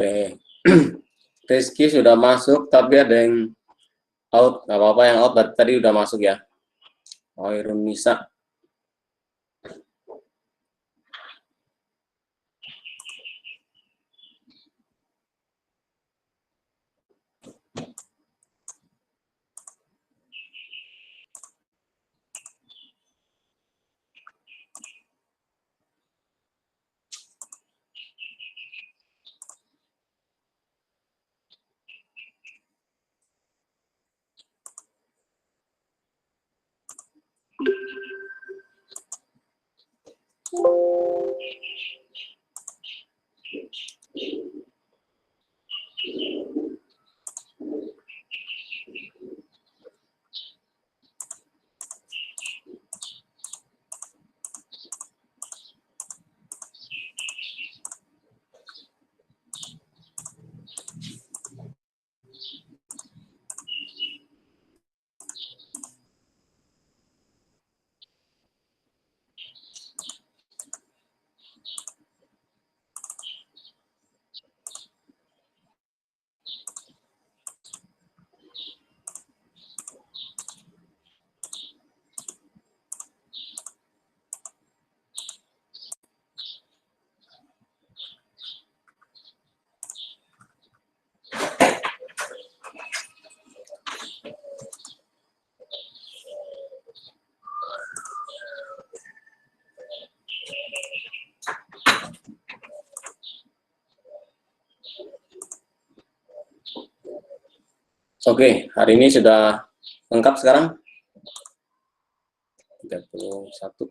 Oke. Rizky sudah masuk, tapi ada yang out. Nggak apa-apa, yang out tadi udah masuk ya. Oh, Irun Nisa. Oke, hari ini sudah lengkap sekarang? 31.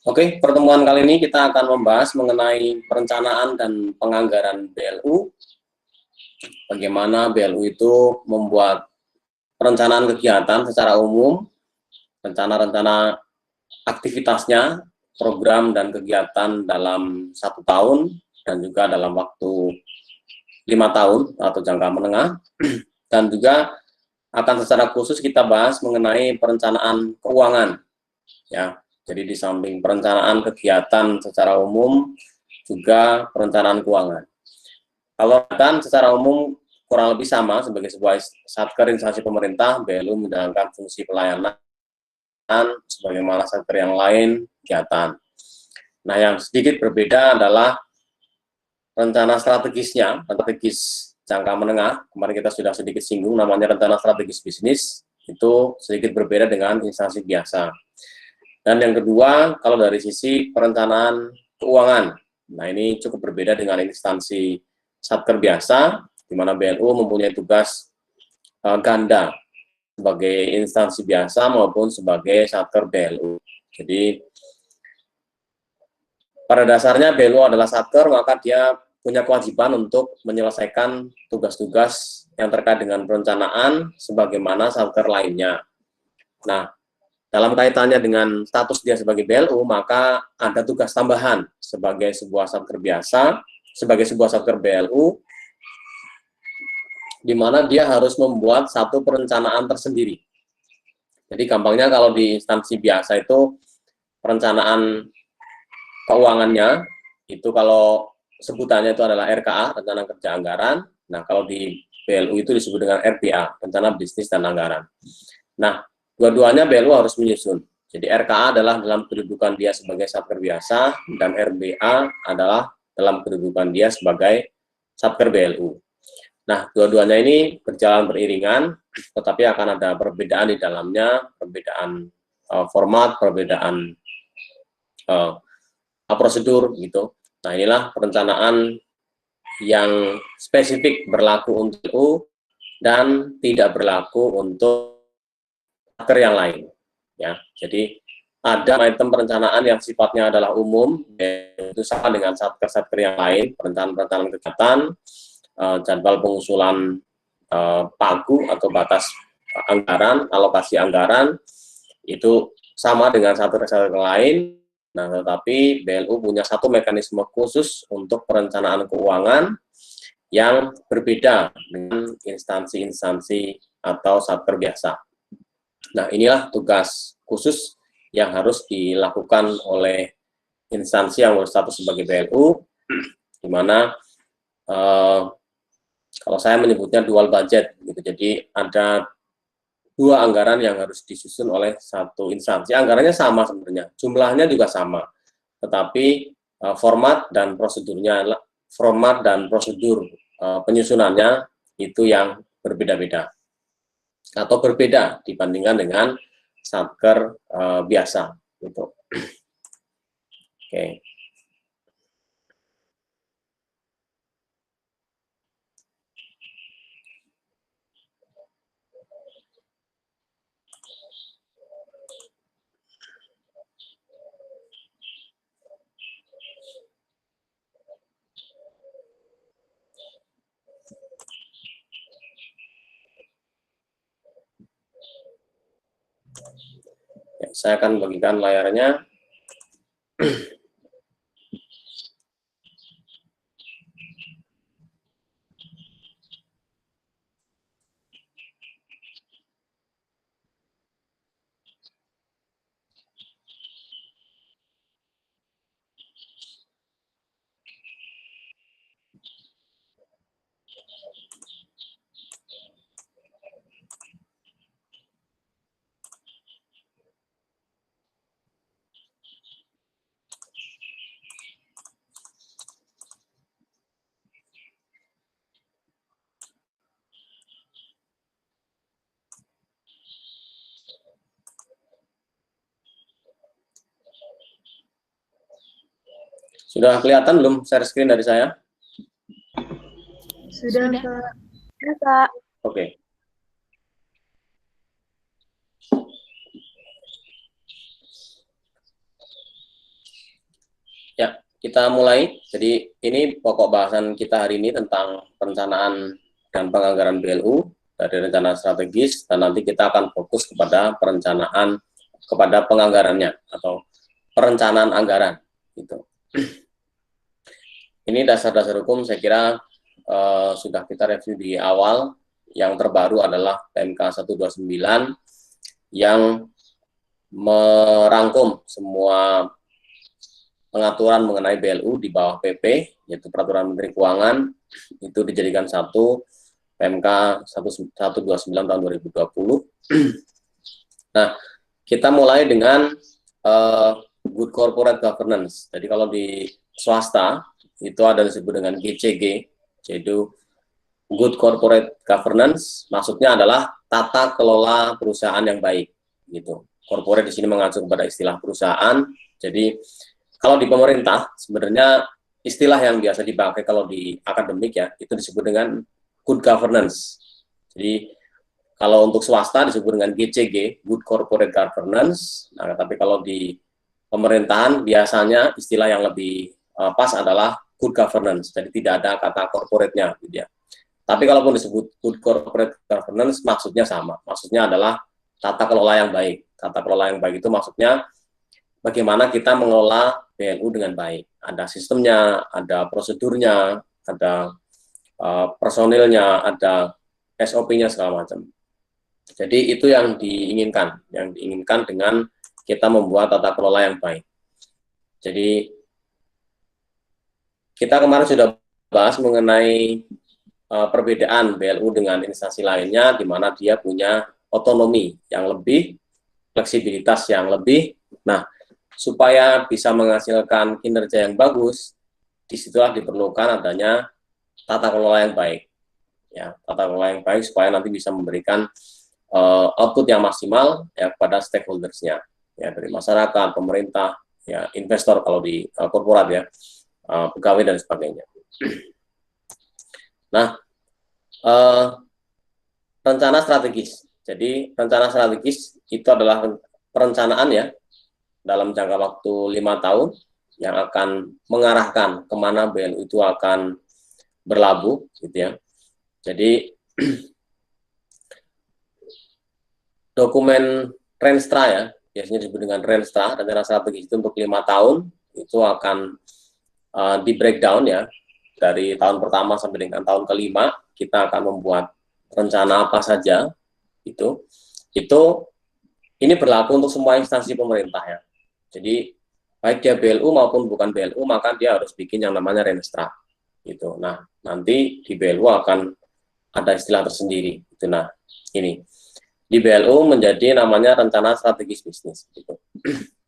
Oke, pertemuan kali ini kita akan membahas mengenai perencanaan dan penganggaran BLU. Bagaimana BLU itu membuat perencanaan kegiatan secara umum, rencana-rencana aktivitasnya, program dan kegiatan dalam 1 tahun, dan juga dalam waktu 5 tahun atau jangka menengah, dan juga akan secara khusus kita bahas mengenai perencanaan keuangan. Ya, jadi di samping perencanaan kegiatan secara umum, juga perencanaan keuangan. Kalau kan secara umum kurang lebih sama sebagai sebuah satker instansi pemerintah, BLU menjalankan fungsi pelayanan sebagaimana satker yang lain kegiatan. Nah, yang sedikit berbeda adalah rencana strategisnya, strategis jangka menengah. Kemarin kita sudah sedikit singgung, namanya rencana strategis bisnis, itu sedikit berbeda dengan instansi biasa. Dan yang kedua, kalau dari sisi perencanaan keuangan, nah ini cukup berbeda dengan instansi satker biasa, di mana BLU mempunyai tugas ganda sebagai instansi biasa maupun sebagai satker BLU. Jadi pada dasarnya BLU adalah satker, maka dia punya kewajiban untuk menyelesaikan tugas-tugas yang terkait dengan perencanaan sebagaimana satker lainnya. Nah, dalam kaitannya dengan status dia sebagai BLU, maka ada tugas tambahan sebagai sebuah satker biasa, sebagai sebuah satker BLU, di mana dia harus membuat satu perencanaan tersendiri. Jadi gampangnya kalau di instansi biasa itu perencanaan keuangannya, itu kalau sebutannya itu adalah RKA, Rencana Kerja Anggaran. Nah, kalau di BLU itu disebut dengan RBA, Rencana Bisnis dan Anggaran. Nah, dua-duanya BLU harus menyusun. Jadi RKA adalah dalam kedudukan dia sebagai satker biasa, dan RBA adalah dalam kedudukan dia sebagai satker BLU. Nah, dua-duanya ini berjalan beriringan, tetapi akan ada perbedaan di dalamnya, perbedaan format, perbedaan prosedur gitu. Nah, inilah perencanaan yang spesifik berlaku untuk BLU dan tidak berlaku untuk satker yang lain. Ya, jadi ada item perencanaan yang sifatnya adalah umum, yaitu sama dengan satker-satker yang lain, perencanaan kegiatan, jadwal pengusulan pagu atau batas anggaran, alokasi anggaran, itu sama dengan satker-satker lain. Nah, tetapi BLU punya satu mekanisme khusus untuk perencanaan keuangan, yang berbeda dengan instansi-instansi atau satker biasa. Nah, inilah tugas khusus yang harus dilakukan oleh instansi yang berstatus sebagai BLU, di mana kalau saya menyebutnya dual budget, gitu. Jadi ada dua anggaran yang harus disusun oleh satu instansi. Anggarannya sama sebenarnya, jumlahnya juga sama, tetapi format dan prosedur penyusunannya itu yang berbeda-beda atau berbeda dibandingkan dengan satker biasa, gitu. Oke. Ya, saya akan bagikan layarnya. Sudah kelihatan belum share screen dari saya? Sudah, Kak. Oke. Ya, kita mulai. Jadi ini pokok bahasan kita hari ini tentang perencanaan dan penganggaran BLU dari rencana strategis, dan nanti kita akan fokus kepada perencanaan, kepada penganggarannya atau perencanaan anggaran. Gitu. Ini dasar-dasar hukum saya kira sudah kita review di awal. Yang terbaru adalah PMK 129 yang merangkum semua pengaturan mengenai BLU di bawah PP, yaitu Peraturan Menteri Keuangan, itu dijadikan satu PMK 129 tahun 2020. Nah, kita mulai dengan Good Corporate Governance. Jadi kalau di swasta, itu ada disebut dengan GCG, yaitu Good Corporate Governance, maksudnya adalah tata kelola perusahaan yang baik, gitu. Corporate di sini mengacu kepada istilah perusahaan. Jadi kalau di pemerintah sebenarnya istilah yang biasa dipakai kalau di akademik ya itu disebut dengan Good Governance. Jadi kalau untuk swasta disebut dengan GCG, Good Corporate Governance. Nah, tapi kalau di pemerintahan biasanya istilah yang lebih pas adalah Good Governance. Jadi tidak ada kata corporate-nya, gitu ya. Tapi kalaupun disebut Good Corporate Governance, maksudnya sama. Maksudnya adalah tata kelola yang baik. Tata kelola yang baik itu maksudnya bagaimana kita mengelola BLU dengan baik. Ada sistemnya, ada prosedurnya, ada personilnya, ada SOP-nya segala macam. Jadi itu yang diinginkan dengan kita membuat tata kelola yang baik. Jadi kita kemarin sudah bahas mengenai perbedaan BLU dengan instansi lainnya, di mana dia punya otonomi yang lebih, fleksibilitas yang lebih. Nah, supaya bisa menghasilkan kinerja yang bagus, disitulah diperlukan adanya tata kelola yang baik. Ya, tata kelola yang baik supaya nanti bisa memberikan output yang maksimal ya kepada stakeholders-nya, ya dari masyarakat, pemerintah, ya investor kalau di korporat ya, pegawai dan sebagainya. Nah, rencana strategis. Jadi rencana strategis itu adalah perencanaan ya dalam jangka waktu 5 tahun yang akan mengarahkan kemana BLU itu akan berlabuh, gitu ya. Jadi dokumen Renstra ya, biasanya disebut dengan Renstra, rencana strategis itu untuk 5 tahun itu akan di breakdown ya dari tahun pertama sampai dengan tahun kelima, kita akan membuat rencana apa saja, itu ini berlaku untuk semua instansi pemerintah ya. Jadi baik dia BLU maupun bukan BLU, maka dia harus bikin yang namanya Renstra. Gitu. Nah, nanti di BLU akan ada istilah tersendiri. Gitu. Nah, ini di BLU menjadi namanya rencana strategis bisnis. Gitu.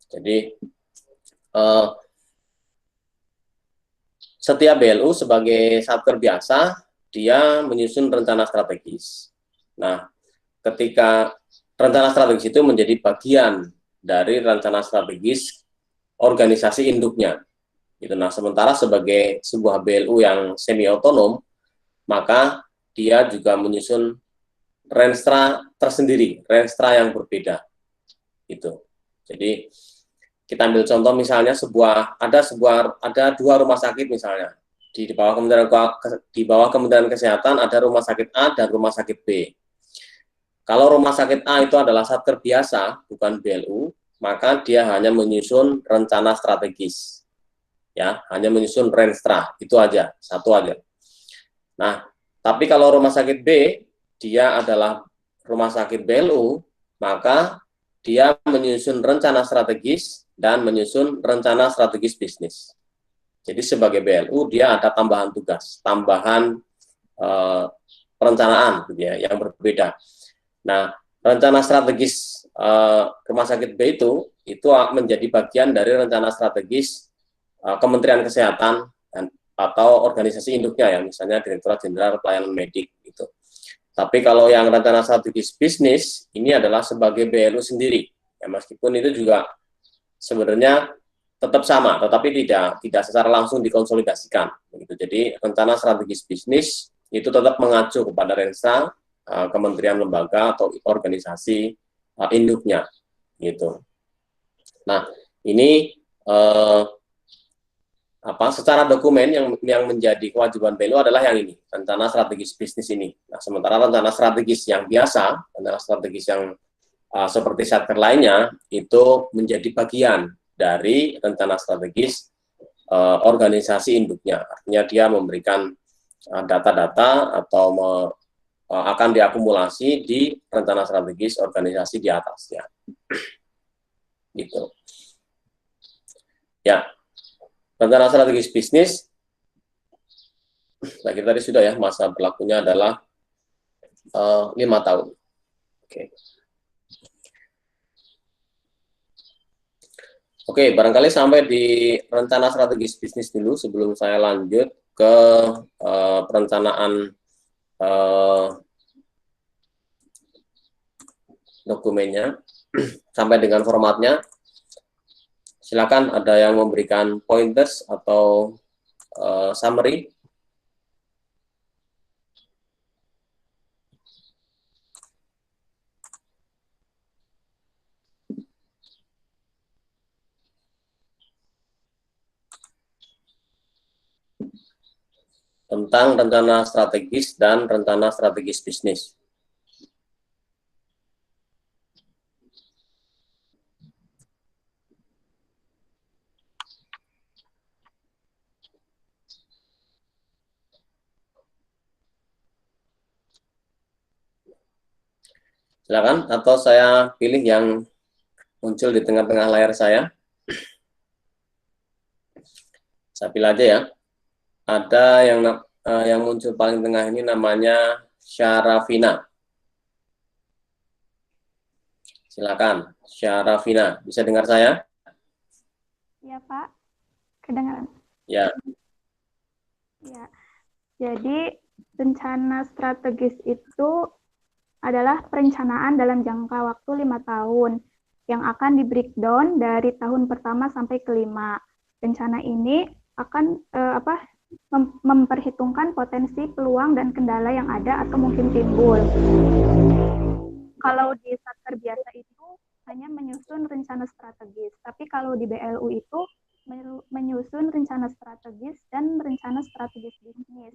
Jadi setiap BLU sebagai satker biasa, dia menyusun rencana strategis. Nah, ketika rencana strategis itu menjadi bagian dari rencana strategis organisasi induknya. Gitu. Nah, sementara sebagai sebuah BLU yang semi otonom, maka dia juga menyusun Renstra tersendiri, Renstra yang berbeda. Gitu. Jadi kita ambil contoh misalnya ada dua rumah sakit misalnya di bawah Kementerian Kesehatan ada rumah sakit A dan rumah sakit B. Kalau rumah sakit A itu adalah satker biasa, bukan BLU, maka dia hanya menyusun rencana strategis. Ya, hanya menyusun Renstra, itu aja, satu aja. Nah, tapi kalau rumah sakit B, dia adalah rumah sakit BLU, maka dia menyusun rencana strategis dan menyusun rencana strategis bisnis. Jadi sebagai BLU, dia ada tambahan tugas, tambahan perencanaan gitu ya, yang berbeda. Nah, rencana strategis rumah sakit B itu menjadi bagian dari rencana strategis Kementerian Kesehatan atau organisasi induknya ya, misalnya Direktorat Jenderal Pelayanan Medik gitu. Tapi kalau yang rencana strategis bisnis ini adalah sebagai BLU sendiri. Ya, meskipun itu juga sebenarnya tetap sama, tetapi tidak secara langsung dikonsolidasikan. Gitu. Jadi rencana strategis bisnis itu tetap mengacu kepada Renstra kementerian lembaga atau organisasi induknya gitu. Nah, ini secara dokumen yang menjadi kewajiban BLU adalah yang ini, rencana strategis bisnis ini. Nah, sementara rencana strategis yang biasa, rencana strategis yang seperti satker lainnya itu menjadi bagian dari rencana strategis organisasi induknya. Artinya dia memberikan data-data atau akan diakumulasi di rencana strategis organisasi di atasnya. Gitu. Ya, rencana strategis bisnis, tadi sudah ya, masa berlakunya adalah 5 tahun. Oke. Oke, barangkali sampai di rencana strategis bisnis dulu sebelum saya lanjut ke perencanaan dokumennya sampai dengan formatnya. Silakan ada yang memberikan pointers atau summary. Tentang rencana strategis dan rencana strategis bisnis. Silakan, atau saya pilih yang muncul di tengah-tengah layar saya. Saya pilih aja ya. Ada yang muncul paling tengah ini namanya Syarafina. Silakan, Syarafina. Bisa dengar saya? Ya, Pak. Kedengaran? Ya. Ya. Jadi, rencana strategis itu adalah perencanaan dalam jangka waktu 5 tahun yang akan di-breakdown dari tahun pertama sampai kelima. Rencana ini akan memperhitungkan potensi, peluang, dan kendala yang ada atau mungkin timbul. Kalau di satker biasa itu hanya menyusun rencana strategis, tapi kalau di BLU itu menyusun rencana strategis dan rencana strategis bisnis.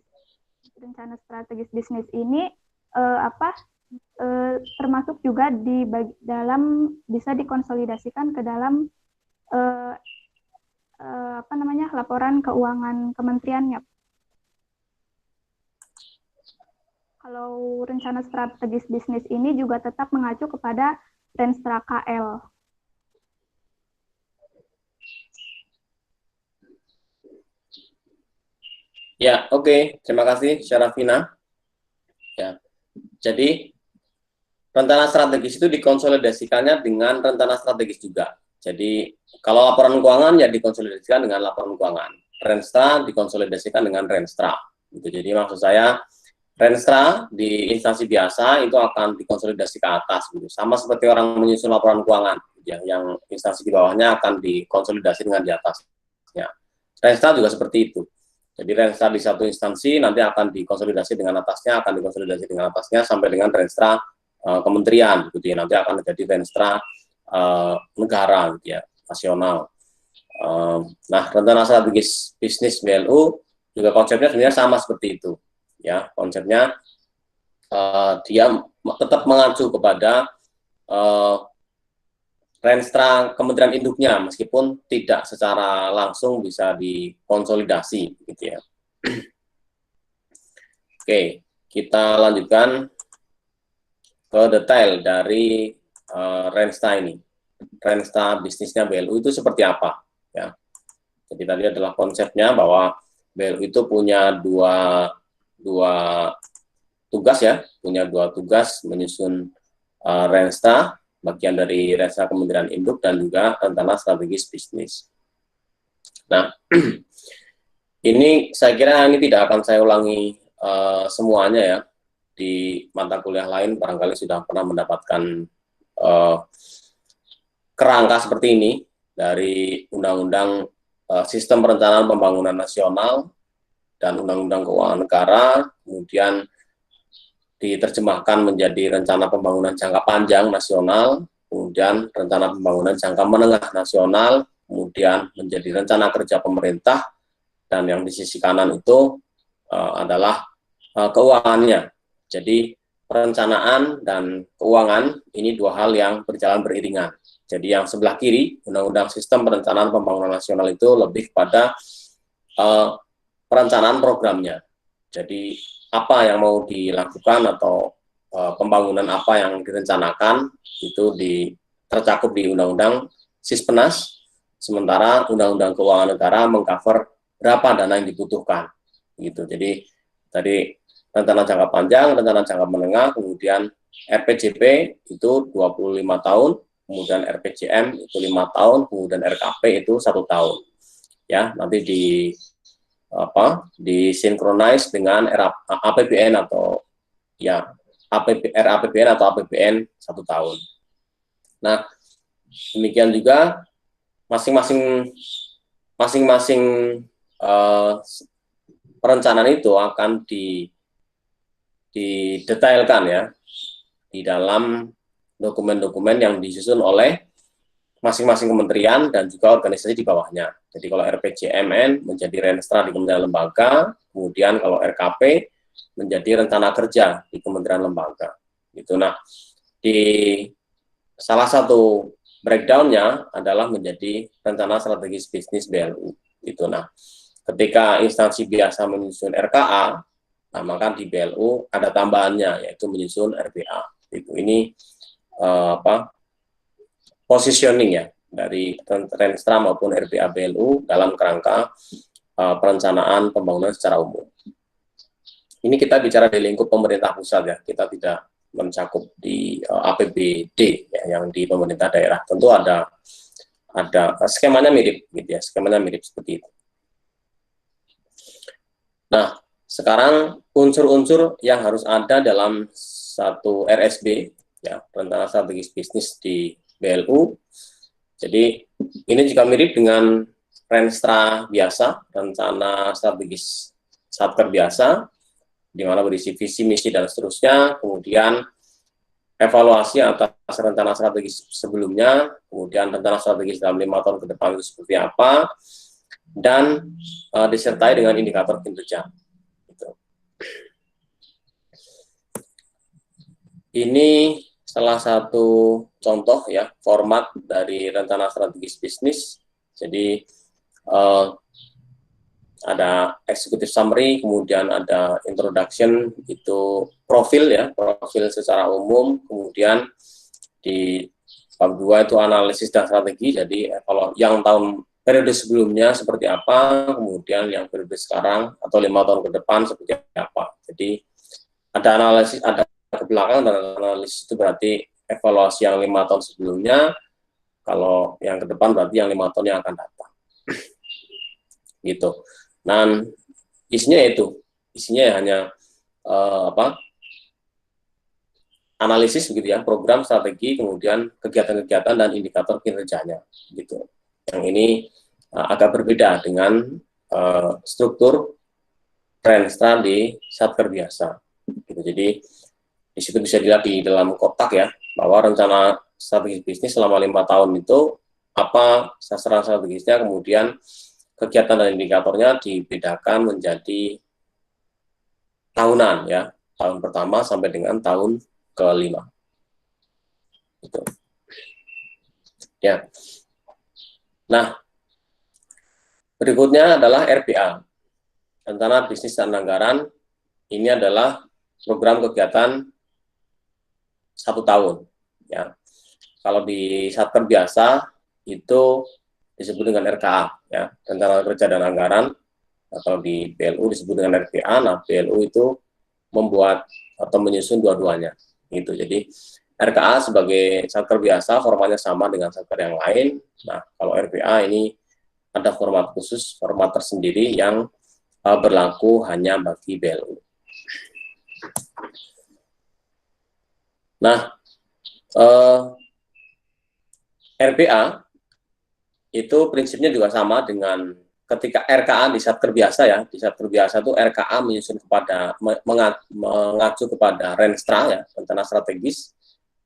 Rencana strategis bisnis ini termasuk juga bisa dikonsolidasikan ke dalam laporan keuangan kementeriannya. Kalau rencana strategis bisnis ini juga tetap mengacu kepada Renstra KL. Ya, oke. Terima kasih, Syarafina. Ya, jadi rencana strategis itu dikonsolidasikannya dengan rencana strategis juga. Jadi kalau laporan keuangan ya dikonsolidasikan dengan laporan keuangan. Renstra dikonsolidasikan dengan Renstra. Gitu. Jadi maksud saya Renstra di instansi biasa itu akan dikonsolidasi ke atas. Gitu. Sama seperti orang menyusun laporan keuangan, ya, yang instansi di bawahnya akan dikonsolidasi dengan di atasnya. Renstra juga seperti itu. Jadi Renstra di satu instansi nanti akan dikonsolidasi dengan atasnya, sampai dengan Renstra kementerian, gitu ya. Nanti akan menjadi Renstra negara, gitu ya, nasional. Nah, rencana strategis bisnis BLU juga konsepnya sebenarnya sama seperti itu, ya. Konsepnya dia tetap mengacu kepada Renstra kementerian induknya, meskipun tidak secara langsung bisa dikonsolidasi, gitu ya. Oke, kita lanjutkan ke detail dari Renstra ini. Renstra bisnisnya BLU itu seperti apa, ya. Jadi tadi adalah konsepnya bahwa BLU itu punya dua tugas, ya, menyusun Renstra, bagian dari Renstra Kementerian Induk dan juga rencana strategis bisnis. Nah, ini saya kira ini tidak akan saya ulangi semuanya, ya. Di mata kuliah lain barangkali sudah pernah mendapatkan kerangka seperti ini dari Undang-Undang Sistem Perencanaan Pembangunan Nasional dan Undang-Undang Keuangan Negara, kemudian diterjemahkan menjadi Rencana Pembangunan Jangka Panjang Nasional, kemudian Rencana Pembangunan Jangka Menengah Nasional, kemudian menjadi Rencana Kerja Pemerintah, dan yang di sisi kanan itu adalah keuangannya. Jadi perencanaan dan keuangan ini dua hal yang berjalan beriringan. Jadi yang sebelah kiri, Undang-Undang Sistem Perencanaan Pembangunan Nasional itu lebih pada perencanaan programnya. Jadi apa yang mau dilakukan atau pembangunan apa yang direncanakan itu tercakup di Undang-Undang Sispenas, sementara Undang-Undang Keuangan Negara mengcover berapa dana yang dibutuhkan. Gitu. Jadi tadi rencana jangka panjang, rencana jangka menengah, kemudian RPJP itu 25 tahun, kemudian RPJM itu 5 tahun, kemudian RKP itu 1 tahun. Ya, nanti disinkronize dengan APBN atau ya RAPBN atau APBN 1 tahun. Nah, demikian juga masing-masing perencanaan itu akan didetailkan, ya, di dalam dokumen-dokumen yang disusun oleh masing-masing kementerian dan juga organisasi di bawahnya. Jadi kalau RPJMN menjadi Renstra di kementerian lembaga, kemudian kalau RKP menjadi rencana kerja di kementerian lembaga. Gitu. Nah, di salah satu breakdown-nya adalah menjadi rencana strategis bisnis BLU. Gitu. Nah, ketika instansi biasa menyusun RKA, nah, maka di BLU ada tambahannya, yaitu menyusun RPA. Gitu. Ini positioning, ya, dari Renstra maupun RPA BLU dalam kerangka perencanaan pembangunan secara umum. Ini kita bicara di lingkup pemerintah pusat, ya, kita tidak mencakup di APBD, ya, yang di pemerintah daerah. Tentu ada skemanya mirip, gitu ya, skemanya mirip seperti itu. Nah, sekarang unsur-unsur yang harus ada dalam satu RSB, ya, rencana strategis bisnis di BLU. Jadi ini juga mirip dengan Renstra biasa, rencana strategis Satker biasa, di mana berisi visi, misi, dan seterusnya, kemudian evaluasi atas rencana strategis sebelumnya, kemudian rencana strategis dalam 5 tahun ke depan itu seperti apa, dan disertai dengan indikator kinerja. Gitu. Ini salah satu contoh, ya, format dari rencana strategis bisnis. Jadi ada executive summary, kemudian ada introduction, itu profil ya, profil secara umum, kemudian di bab 2 itu analisis dan strategi. Jadi kalau yang tahun periode sebelumnya seperti apa, kemudian yang periode sekarang atau 5 tahun ke depan seperti apa. Jadi ada analisis, ada ke belakang, dan analisis itu berarti evaluasi yang 5 tahun sebelumnya, kalau yang ke depan berarti yang 5 tahun yang akan datang. Gitu. Dan isinya hanya analisis begitu ya, program, strategi, kemudian kegiatan-kegiatan dan indikator kinerjanya gitu. Yang ini agak berbeda dengan struktur Renstra di Satker biasa gitu. Jadi di situ bisa dilihat di dalam kotak ya, bahwa rencana strategi bisnis selama 5 tahun itu apa sasaran strategisnya, kemudian kegiatan dan indikatornya dibedakan menjadi tahunan ya, tahun pertama sampai dengan tahun ke-5. Gitu. Ya. Nah, berikutnya adalah RPA, rencana bisnis dan anggaran. Ini adalah program kegiatan 1 tahun. Ya. Kalau di Satker biasa itu disebut dengan RKA, ya, rencana kerja dan anggaran, atau di BLU disebut dengan RPA. Nah, BLU itu membuat atau menyusun dua-duanya. Gitu. Jadi RKA sebagai Satker biasa formatnya sama dengan Satker yang lain. Nah, kalau RPA ini ada format khusus, format tersendiri yang berlaku hanya bagi BLU. Nah, RPA itu prinsipnya juga sama dengan ketika RKA di Satker biasa ya. Di Satker biasa itu RKA menyusun kepada mengacu kepada Renstra ya, rencana strategis.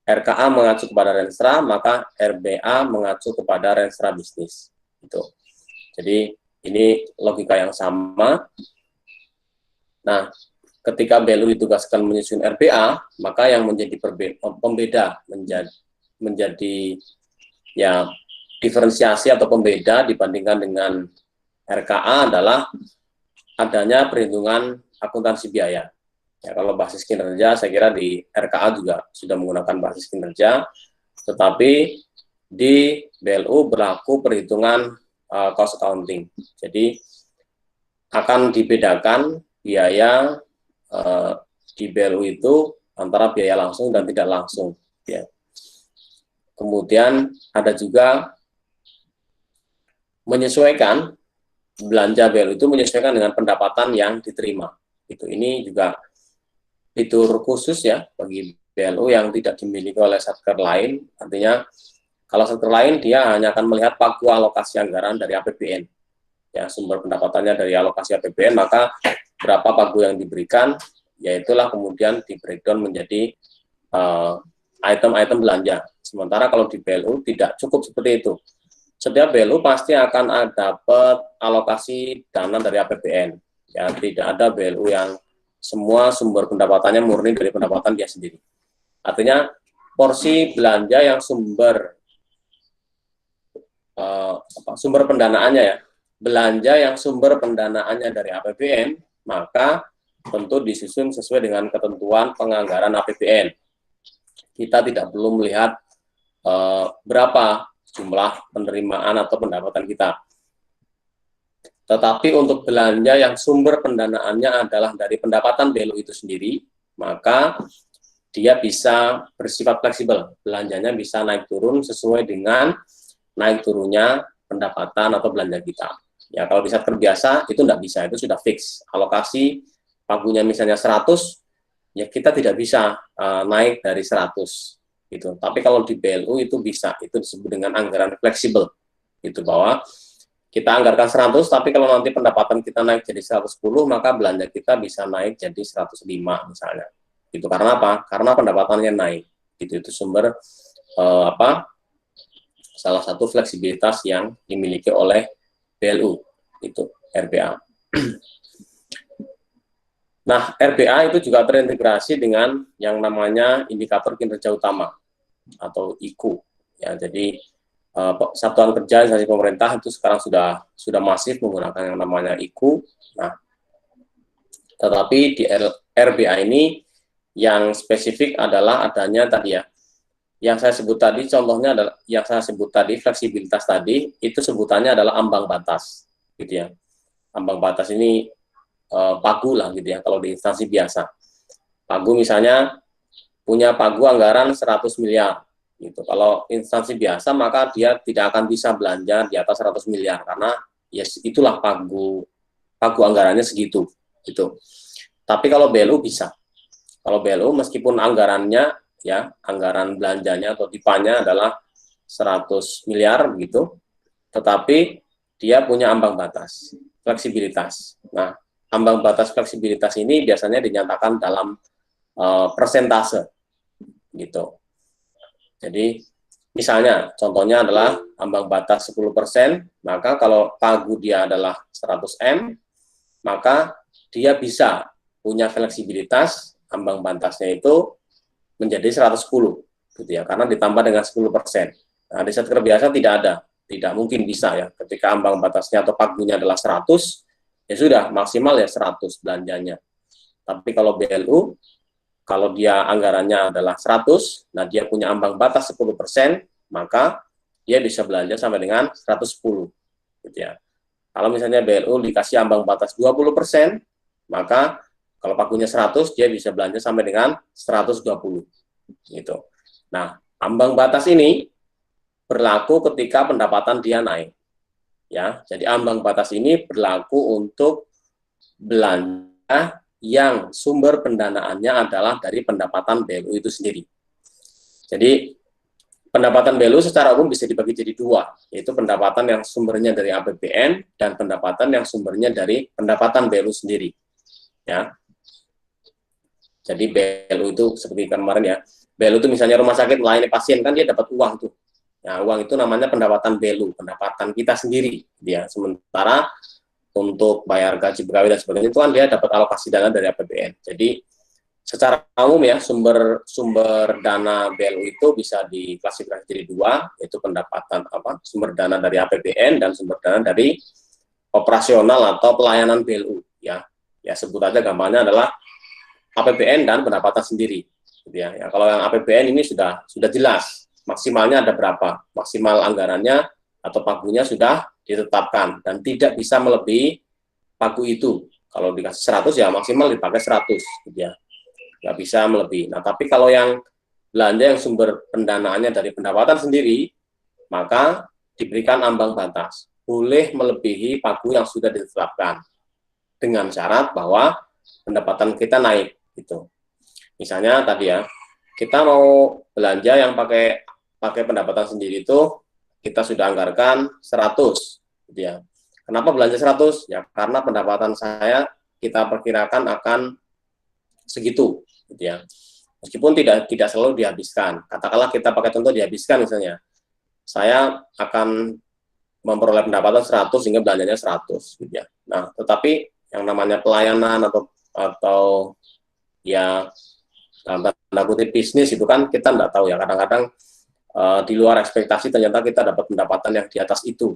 RKA mengacu kepada Renstra, maka RBA mengacu kepada Renstra bisnis. Gitu. Jadi ini logika yang sama. Nah, ketika BLU ditugaskan menyusun RPA, maka yang menjadi pembeda menjadi ya diferensiasi atau pembeda dibandingkan dengan RKA adalah adanya perhitungan akuntansi biaya. Ya, kalau basis kinerja, saya kira di RKA juga sudah menggunakan basis kinerja, tetapi di BLU berlaku perhitungan cost accounting. Jadi akan dibedakan biaya di BLU itu antara biaya langsung dan tidak langsung. Ya. Kemudian ada juga menyesuaikan belanja BLU itu menyesuaikan dengan pendapatan yang diterima. Itu ini juga fitur khusus ya bagi BLU yang tidak dimiliki oleh Satker lain. Artinya kalau Satker lain dia hanya akan melihat pagu alokasi anggaran dari APBN. Ya, sumber pendapatannya dari alokasi APBN, maka berapa pagu yang diberikan, yaitulah kemudian di breakdown menjadi item-item belanja. Sementara kalau di BLU tidak cukup seperti itu. Setiap BLU pasti akan dapat alokasi dana dari APBN. Ya, tidak ada BLU yang semua sumber pendapatannya murni dari pendapatan dia sendiri. Artinya porsi belanja yang sumber pendanaannya ya, belanja yang sumber pendanaannya dari APBN, maka tentu disusun sesuai dengan ketentuan penganggaran APBN. Kita tidak perlu melihat berapa jumlah penerimaan atau pendapatan kita. Tetapi untuk belanja yang sumber pendanaannya adalah dari pendapatan BLU itu sendiri, maka dia bisa bersifat fleksibel. Belanjanya bisa naik turun sesuai dengan naik turunnya pendapatan atau belanja kita. Ya, kalau di Satker biasa itu tidak bisa, itu sudah fix. Alokasi pagunya misalnya 100, ya kita tidak bisa naik dari 100. Gitu. Tapi kalau di BLU itu bisa, itu disebut dengan anggaran fleksibel. Itu bahwa kita anggarkan 100, tapi kalau nanti pendapatan kita naik jadi 110, maka belanja kita bisa naik jadi 105 misalnya. Itu karena apa? Karena pendapatannya naik. Itu sumber salah satu fleksibilitas yang dimiliki oleh BLU, itu RPA. Nah, RPA itu juga terintegrasi dengan yang namanya indikator kinerja utama atau IKU. Ya, jadi satuan kerja instansi pemerintah itu sekarang sudah masif menggunakan yang namanya IKU. Nah, tetapi di RBA ini yang spesifik adalah adanya tadi ya, yang saya sebut tadi, contohnya adalah yang saya sebut tadi, fleksibilitas tadi, itu sebutannya adalah ambang batas, gitu ya. Ambang batas ini pagu lah, gitu ya, kalau di instansi biasa. Pagu misalnya punya pagu anggaran 100 miliar, gitu. Kalau instansi biasa, maka dia tidak akan bisa belanja di atas 100 miliar, karena ya itulah pagu anggarannya segitu, gitu. Tapi kalau BLU bisa. Kalau BLU meskipun anggarannya ya, anggaran belanjanya atau tipanya adalah 100 miliar begitu, tetapi dia punya ambang batas, fleksibilitas. Nah, ambang batas fleksibilitas ini biasanya dinyatakan dalam persentase gitu. Jadi misalnya contohnya adalah ambang batas 10%, maka kalau pagu dia adalah 100 M, maka dia bisa punya fleksibilitas ambang batasnya itu menjadi 110 gitu ya, karena ditambah dengan 10%. Nah, di Satker biasa tidak mungkin bisa ya, ketika ambang batasnya atau pagunya adalah 100, ya sudah maksimal ya 100 belanjanya. Tapi kalau BLU, kalau dia anggarannya adalah 100, nah dia punya ambang batas 10%, maka dia bisa belanja sampai dengan 110 gitu ya. Kalau misalnya BLU dikasih ambang batas 20%, maka kalau pagunya 100, dia bisa belanja sampai dengan 120 gitu. Nah, ambang batas ini berlaku ketika pendapatan dia naik. Ya, jadi ambang batas ini berlaku untuk belanja yang sumber pendanaannya adalah dari pendapatan BLU itu sendiri. Jadi pendapatan BLU secara umum bisa dibagi jadi dua, yaitu pendapatan yang sumbernya dari APBN dan pendapatan yang sumbernya dari pendapatan BLU sendiri. Ya, jadi BLU itu seperti kemarin ya, BLU itu misalnya rumah sakit melayani pasien, kan dia dapat uang tuh. Nah, uang itu namanya pendapatan BLU, pendapatan kita sendiri. Dia sementara untuk bayar gaji pegawai dan sebagainya itu kan dia dapat alokasi dana dari APBN. Jadi secara umum ya, sumber dana BLU itu bisa diklasifikasi jadi dua, yaitu pendapatan sumber dana dari APBN dan sumber dana dari operasional atau pelayanan BLU ya. Ya sebut aja gampangnya adalah APBN dan pendapatan sendiri. Ya, kalau yang APBN ini sudah jelas maksimalnya ada berapa, maksimal anggarannya atau pagunya sudah ditetapkan dan tidak bisa melebihi pagu itu. Kalau dikasih 100 ya maksimal dipakai 100 gitu ya, nggak bisa melebihi. Nah, tapi kalau yang belanja yang sumber pendanaannya dari pendapatan sendiri, maka diberikan ambang batas, boleh melebihi pagu yang sudah ditetapkan dengan syarat bahwa pendapatan kita naik gitu. Misalnya tadi ya, kita mau belanja yang pakai pendapatan sendiri itu kita sudah anggarkan 100 gitu ya. Kenapa belanja 100? Ya karena pendapatan saya kita perkirakan akan segitu gitu ya. Meskipun tidak selalu dihabiskan. Katakanlah kita pakai contoh dihabiskan misalnya. Saya akan memperoleh pendapatan 100 sehingga belanjanya 100 gitu ya. Nah, tetapi yang namanya pelayanan atau ya dalam tanda kutip bisnis itu kan kita nggak tahu ya, kadang-kadang di luar ekspektasi ternyata kita dapat pendapatan yang di atas itu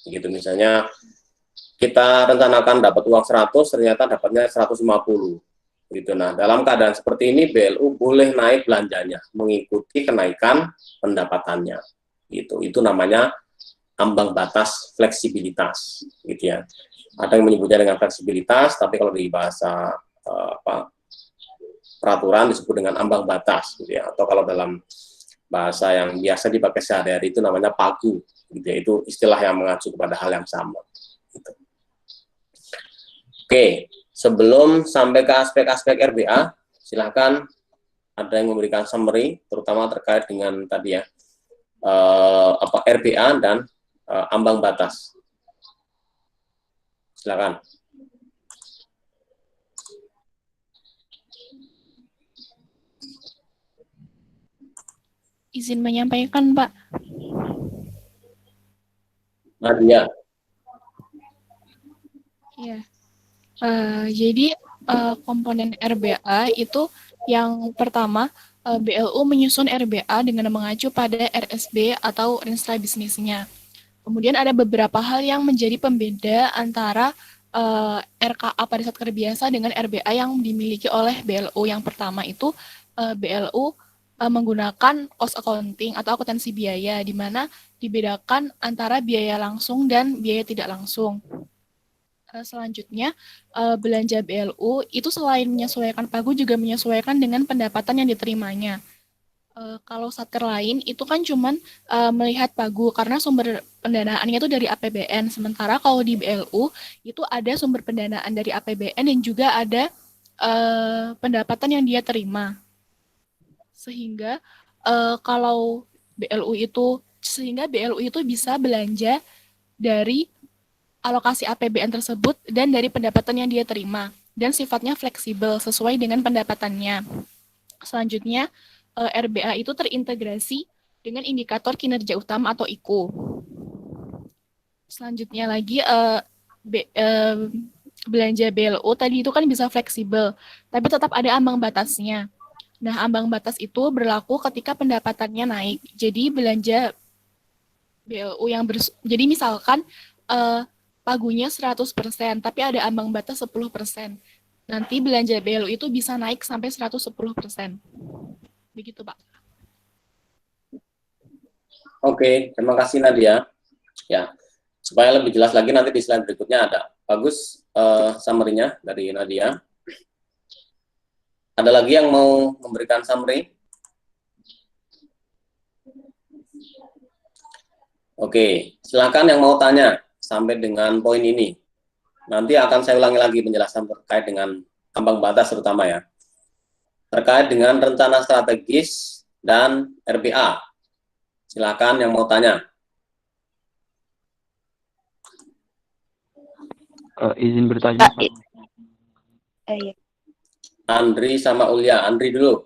gitu. Misalnya kita rencanakan dapat uang 100, ternyata dapatnya 150 gitu. Nah, dalam keadaan seperti ini BLU boleh naik belanjanya mengikuti kenaikan pendapatannya gitu. Itu namanya ambang batas fleksibilitas gitu ya. Ada yang menyebutnya dengan fleksibilitas, tapi kalau di bahasa peraturan disebut dengan ambang batas gitu ya, atau kalau dalam bahasa yang biasa dipakai sehari-hari itu namanya pagu gitu ya, itu istilah yang mengacu kepada hal yang sama gitu. Oke, sebelum sampai ke aspek-aspek RBA, silakan ada yang memberikan summary terutama terkait dengan tadi ya RBA dan ambang batas. Silakan. Izin menyampaikan, Pak. Nadia. Ya. Jadi komponen RBA itu yang pertama BLU menyusun RBA dengan mengacu pada RSB atau rencana bisnisnya. Kemudian ada beberapa hal yang menjadi pembeda antara RKA pada saat biasa dengan RBA yang dimiliki oleh BLU. Yang pertama itu BLU menggunakan cost accounting atau akuntansi biaya, di mana dibedakan antara biaya langsung dan biaya tidak langsung. Selanjutnya, belanja BLU itu selain menyesuaikan pagu juga menyesuaikan dengan pendapatan yang diterimanya. Kalau satker lain itu kan cuman melihat pagu karena sumber pendanaannya itu dari APBN. Sementara kalau di BLU itu ada sumber pendanaan dari APBN dan juga ada pendapatan yang dia terima. Sehingga kalau BLU itu bisa belanja dari alokasi APBN tersebut dan dari pendapatan yang dia terima dan sifatnya fleksibel sesuai dengan pendapatannya. Selanjutnya, RBA itu terintegrasi dengan indikator kinerja utama atau IKU. Selanjutnya lagi, belanja BLU tadi itu kan bisa fleksibel, tapi tetap ada ambang batasnya. Nah, ambang batas itu berlaku ketika pendapatannya naik. Jadi belanja BLU jadi misalkan pagunya 100%, tapi ada ambang batas 10%. Nanti belanja BLU itu bisa naik sampai 110%. Begitu, Pak. Oke, terima kasih Nadia. Ya, supaya lebih jelas lagi nanti di slide berikutnya ada. Bagus summary-nya dari Nadia. Ada lagi yang mau memberikan summary? Oke, silakan yang mau tanya sampai dengan poin ini. Nanti akan saya ulangi lagi penjelasan terkait dengan ambang batas terutama ya. Terkait dengan rencana strategis dan RBA. Silakan yang mau tanya. Izin bertanya, Pak. Iya. Andri sama Ulia. Andri dulu.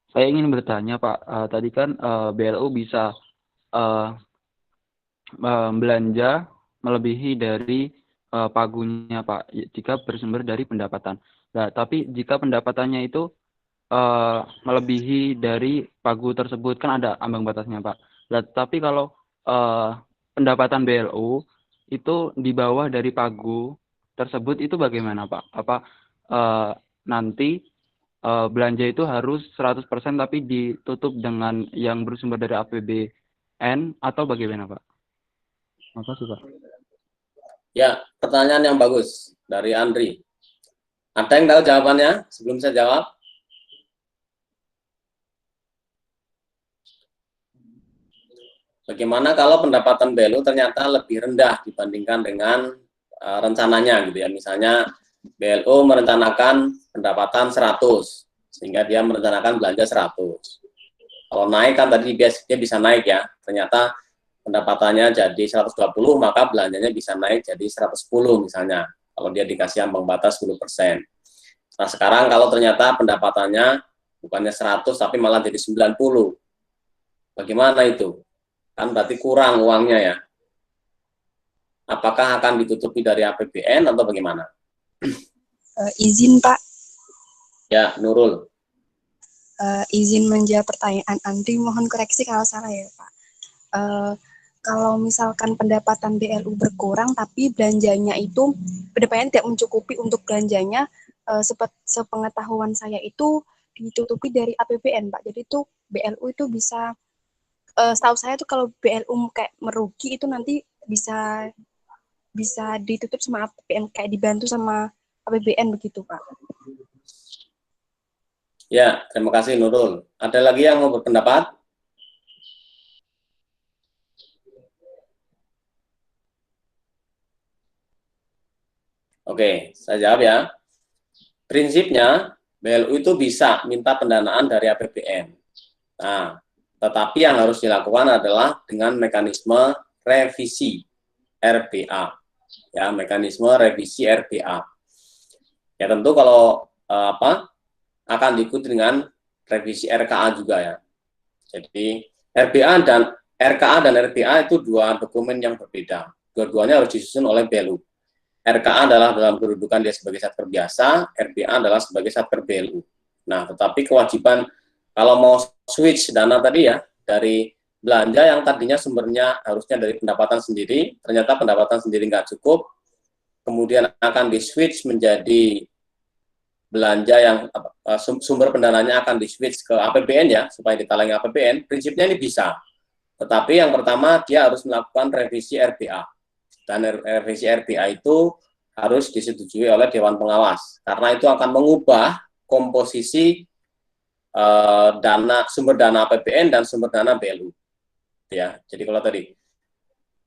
Saya ingin bertanya, Pak. Tadi kan BLU bisa belanja melebihi dari pagunya, Pak, jika bersumber dari pendapatan. Nah, tapi jika pendapatannya itu melebihi dari pagu tersebut, kan ada ambang batasnya, Pak. Nah, tapi kalau pendapatan BLU itu di bawah dari pagu tersebut, itu bagaimana, Pak? Apa nanti belanja itu harus 100% tapi ditutup dengan yang bersumber dari APBN atau bagaimana, Pak? Makasih, Pak. Ya, pertanyaan yang bagus dari Andri. Ada yang tahu jawabannya sebelum saya jawab? Bagaimana kalau pendapatan BLU ternyata lebih rendah dibandingkan dengan rencananya gitu ya. Misalnya BLU merencanakan pendapatan 100 sehingga dia merencanakan belanja 100. Kalau naik kan tadi dia bisa naik ya. Ternyata pendapatannya jadi 120 maka belanjanya bisa naik jadi 110 misalnya. Kalau dia dikasih ambang batas 10%. Nah, sekarang kalau ternyata pendapatannya bukannya 100 tapi malah jadi 90. Bagaimana itu? Kan berarti kurang uangnya ya. Apakah akan ditutupi dari APBN atau bagaimana? Izin Pak. Ya, Nurul. Izin menjawab pertanyaan Andri, mohon koreksi kalau salah ya Pak. Kalau misalkan pendapatan BLU berkurang tapi belanjanya itu pendapatannya tidak mencukupi untuk belanjanya, sepengetahuan saya itu ditutupi dari APBN Pak. Jadi itu BLU itu bisa setahu saya tuh kalau BLU kayak merugi itu nanti bisa ditutup sama APBN, kayak dibantu sama APBN begitu Pak. Ya, terima kasih Nurul. Ada lagi yang mau berpendapat? Oke, saya jawab ya. Prinsipnya BLU itu bisa minta pendanaan dari APBN. Nah, tetapi yang harus dilakukan adalah dengan mekanisme revisi RBA. Ya, mekanisme revisi RBA. Ya tentu kalau akan diikuti dengan revisi RKA juga ya. Jadi RKA dan RBA itu dua dokumen yang berbeda. Dua-duanya harus disusun oleh BLU. RKA adalah dalam kedudukan dia sebagai satker biasa, RBA adalah sebagai satker BLU. Nah, tetapi kewajiban kalau mau switch dana tadi ya, dari belanja yang tadinya sumbernya harusnya dari pendapatan sendiri, ternyata pendapatan sendiri nggak cukup, kemudian akan di-switch menjadi belanja yang sumber pendananya akan di-switch ke APBN ya, supaya ditalangi APBN, prinsipnya ini bisa. Tetapi yang pertama, dia harus melakukan revisi RBA. Dan revisi RBA itu harus disetujui oleh Dewan Pengawas, karena itu akan mengubah komposisi sumber dana APBN dan sumber dana BLU. Ya, jadi kalau tadi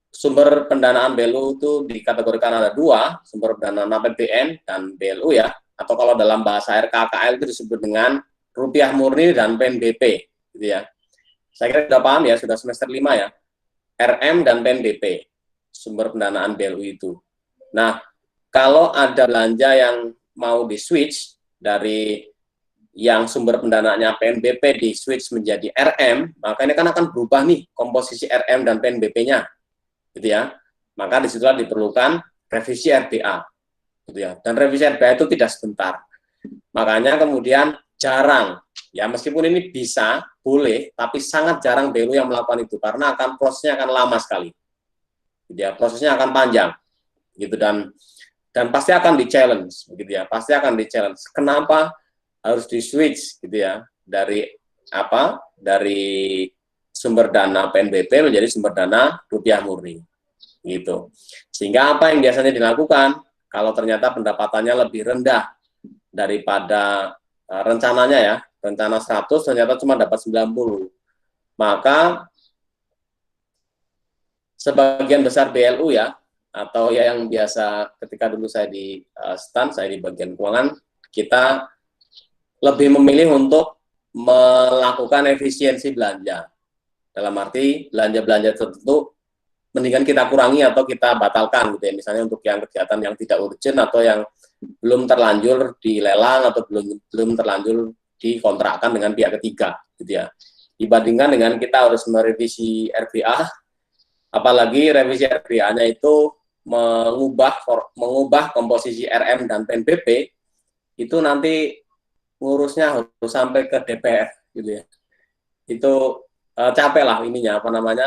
sumber pendanaan BLU itu dikategorikan ada dua, sumber pendanaan APBN dan BLU ya, atau kalau dalam bahasa RKKL itu disebut dengan rupiah murni dan PNBP, gitu ya. Saya kira sudah paham ya, sudah semester 5 ya, RM dan PNBP, sumber pendanaan BLU itu. Nah, kalau ada belanja yang mau di-switch dari yang sumber pendanaannya PNBP di-switch menjadi RM, maka ini kan akan berubah nih komposisi RM dan PNBP-nya, gitu ya. Maka disitulah diperlukan revisi RBA, gitu ya. Dan revisi RBA itu tidak sebentar. Makanya kemudian jarang, ya meskipun ini bisa, boleh, tapi sangat jarang BLU yang melakukan itu, karena prosesnya akan lama sekali. Gitu ya, prosesnya akan panjang, gitu, dan pasti akan di-challenge, gitu ya, pasti akan di-challenge. Kenapa harus di-switch, gitu ya, dari sumber dana PNBP menjadi sumber dana rupiah murni, gitu. Sehingga apa yang biasanya dilakukan, kalau ternyata pendapatannya lebih rendah daripada rencananya ya, rencana 100 ternyata cuma dapat 90, maka sebagian besar BLU ya, atau ya yang biasa ketika dulu saya di saya di bagian keuangan, kita lebih memilih untuk melakukan efisiensi belanja. Dalam arti belanja-belanja tertentu mendingan kita kurangi atau kita batalkan gitu ya. Misalnya untuk yang kegiatan yang tidak urgent atau yang belum terlanjur dilelang atau belum terlanjur dikontrakkan dengan pihak ketiga gitu ya. Dibandingkan dengan kita harus merevisi RBA, apalagi revisi RBA-nya itu mengubah komposisi RM dan PNBP, itu nanti ngurusnya harus sampai ke DPR gitu ya. Itu capek lah ininya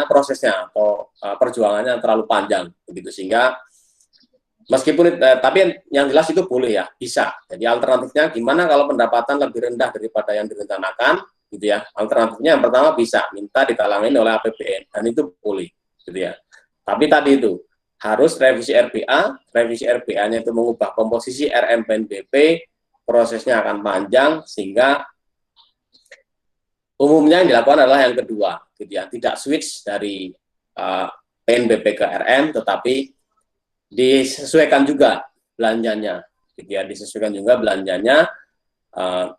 prosesnya atau perjuangannya terlalu panjang begitu, sehingga meskipun tapi yang jelas itu boleh ya, bisa. Jadi alternatifnya gimana kalau pendapatan lebih rendah daripada yang direncanakan gitu ya. Alternatifnya yang pertama bisa minta ditalangin oleh APBN, dan itu boleh gitu ya. Tapi tadi itu harus revisi RBA-nya itu mengubah komposisi RM PNBP, prosesnya akan panjang, sehingga umumnya yang dilakukan adalah yang kedua, gitu ya, tidak switch dari PNBP ke RM, tetapi disesuaikan juga belanjanya, gitu ya, disesuaikan juga belanjanya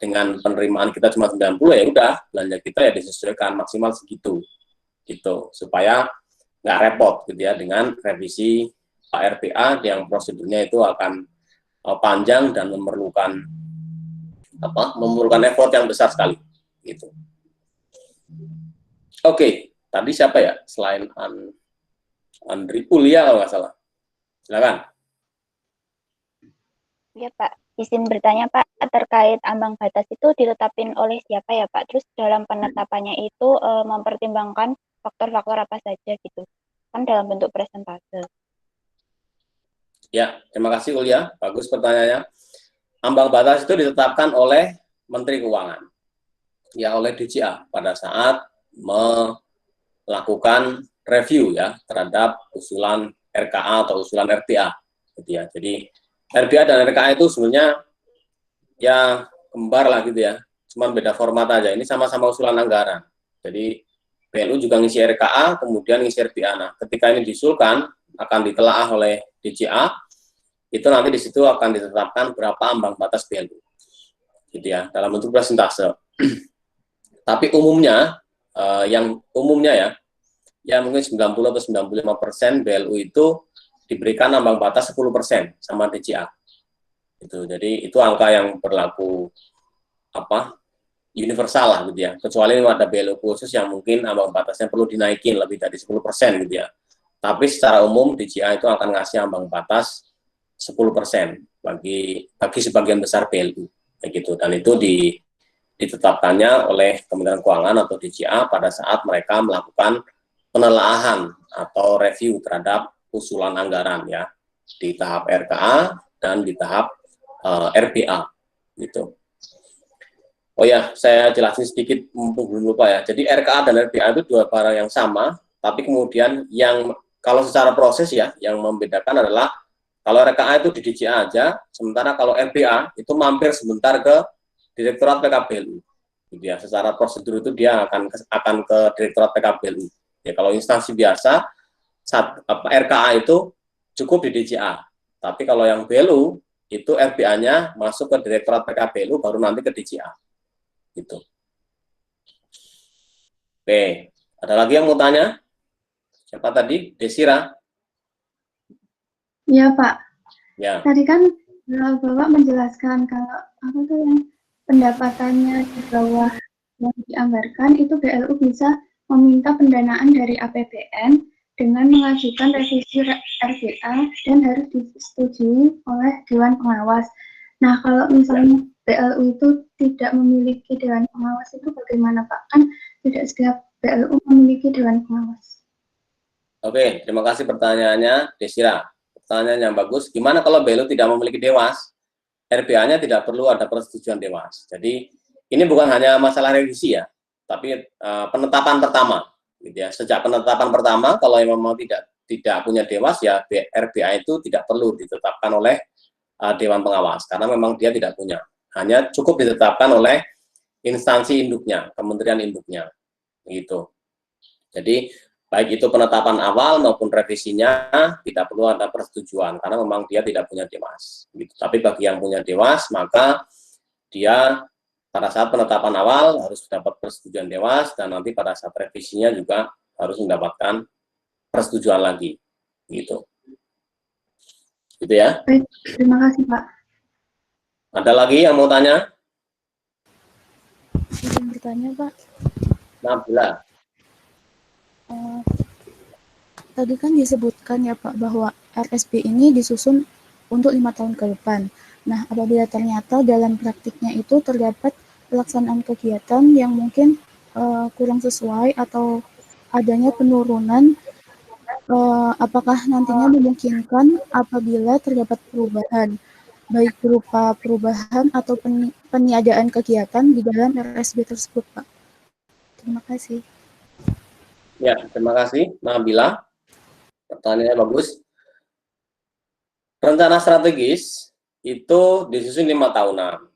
dengan penerimaan kita cuma 90, ya udah belanja kita ya disesuaikan maksimal segitu, gitu, supaya nggak repot, gitu ya, dengan revisi RBA yang prosedurnya itu akan panjang dan memerlukan effort yang besar sekali, gitu. Oke, tadi siapa ya selain Andri Kuliah kalau nggak salah, silakan. Ya Pak, izin bertanya Pak, terkait ambang batas itu ditetapin oleh siapa ya Pak? Terus dalam penetapannya itu mempertimbangkan faktor-faktor apa saja gitu, kan dalam bentuk presentase. Ya, terima kasih Kuliah, bagus pertanyaannya. Ambang batas itu ditetapkan oleh Menteri Keuangan, ya oleh DJA pada saat melakukan review ya terhadap usulan RKA atau usulan RTA, gitu ya. Jadi RBA dan RKA itu sebenarnya ya kembar lah gitu ya, cuman beda format aja. Ini sama-sama usulan anggaran. Jadi BLU juga ngisi RKA, kemudian ngisi RBA. Nah, ketika ini diusulkan akan ditelaah oleh DJA, itu nanti di situ akan ditetapkan berapa ambang batas BLU, gitu ya, dalam bentuk persentase. Tapi umumnya, yang mungkin 90 atau 95% BLU itu diberikan ambang batas 10% sama DJA. Itu, jadi itu angka yang berlaku universal lah gitu ya. Kecuali ada BLU khusus yang mungkin ambang batasnya perlu dinaikin lebih dari 10% gitu ya. Tapi secara umum DJA itu akan ngasih ambang batas bagi sebagian besar BLU, kayak gitu. Dan itu ditetapkannya oleh Kementerian Keuangan atau DJA pada saat mereka melakukan penelaahan atau review terhadap usulan anggaran ya, di tahap RKA dan di tahap RBA gitu. Oh ya, saya jelasin sedikit mumpung belum lupa ya. Jadi RKA dan RBA itu dua barang yang sama, tapi kemudian yang kalau secara proses ya, yang membedakan adalah kalau RKA itu di DJA aja, sementara kalau RBA itu mampir sebentar ke Direktorat PKBLU. Gitu ya, secara prosedur itu dia akan ke Direktorat PKBLU. Ya, kalau instansi biasa RKA itu cukup di DJA. Tapi kalau yang BLU itu RBA-nya masuk ke Direktorat PKBLU baru nanti ke DJA. Gitu. Oke, ada lagi yang mau tanya? Siapa tadi? Desira? Iya, Pak. Ya. Tadi kan Bapak menjelaskan kalau apa tuh yang pendapatannya di bawah yang dianggarkan itu BLU bisa meminta pendanaan dari APBN dengan mengajukan revisi RBA dan harus disetujui oleh Dewan Pengawas. Nah, kalau misalnya BLU itu tidak memiliki Dewan Pengawas itu bagaimana, Pak? Kan tidak setiap BLU memiliki Dewan Pengawas. Oke, terima kasih pertanyaannya, Desira. Pertanyaan yang bagus. Gimana kalau BLU tidak memiliki dewas? RBA-nya tidak perlu ada persetujuan dewas. Jadi ini bukan hanya masalah revisi ya, tapi penetapan pertama. Gitu ya. Sejak penetapan pertama, kalau memang tidak punya dewas ya, RBA itu tidak perlu ditetapkan oleh Dewan Pengawas karena memang dia tidak punya. Hanya cukup ditetapkan oleh instansi induknya, kementerian induknya, gitu. Jadi baik itu penetapan awal maupun revisinya tidak perlu ada persetujuan karena memang dia tidak punya dewas. Gitu. Tapi bagi yang punya dewas maka dia pada saat penetapan awal harus dapat persetujuan dewas dan nanti pada saat revisinya juga harus mendapatkan persetujuan lagi. Gitu. Gitu ya. Baik, terima kasih, Pak. Ada lagi yang mau tanya? Ada yang bertanya, Pak. Nabila. Tadi kan disebutkan ya Pak bahwa RSB ini disusun untuk 5 tahun ke depan. Nah, apabila ternyata dalam praktiknya itu terdapat pelaksanaan kegiatan yang mungkin kurang sesuai atau adanya penurunan, apakah nantinya memungkinkan apabila terdapat perubahan, baik berupa perubahan atau peniadaan kegiatan di dalam RSB tersebut, Pak? Terima kasih. Ya, terima kasih, Nabila. Pertanyaannya bagus. Rencana strategis itu disusun 5 tahunan.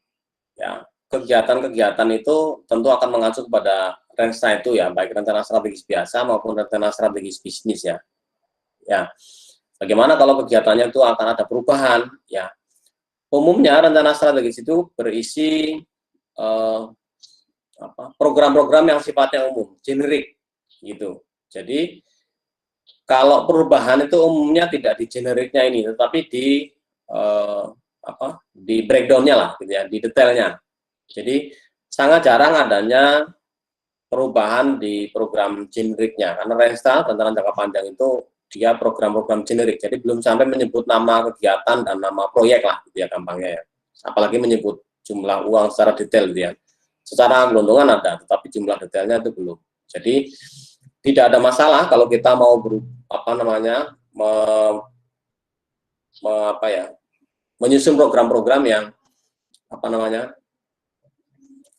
Ya, kegiatan-kegiatan itu tentu akan mengacu kepada rencana itu ya, baik rencana strategis biasa maupun rencana strategis bisnis ya. Ya, bagaimana kalau kegiatannya itu akan ada perubahan? Ya, umumnya rencana strategis itu berisi program-program yang sifatnya umum, generik, gitu. Jadi kalau perubahan itu umumnya tidak di generiknya ini, tetapi di breakdown-nya lah, gitu ya, di detailnya. Jadi sangat jarang adanya perubahan di program generiknya, karena Renstra Bantaran Jangka Panjang itu dia program-program generik, jadi belum sampai menyebut nama kegiatan dan nama proyek lah, gitu ya gampangnya ya. Apalagi menyebut jumlah uang secara detail, gitu ya. Secara gelondongan ada, tetapi jumlah detailnya itu belum. Jadi tidak ada masalah kalau kita mau menyusun program-program yang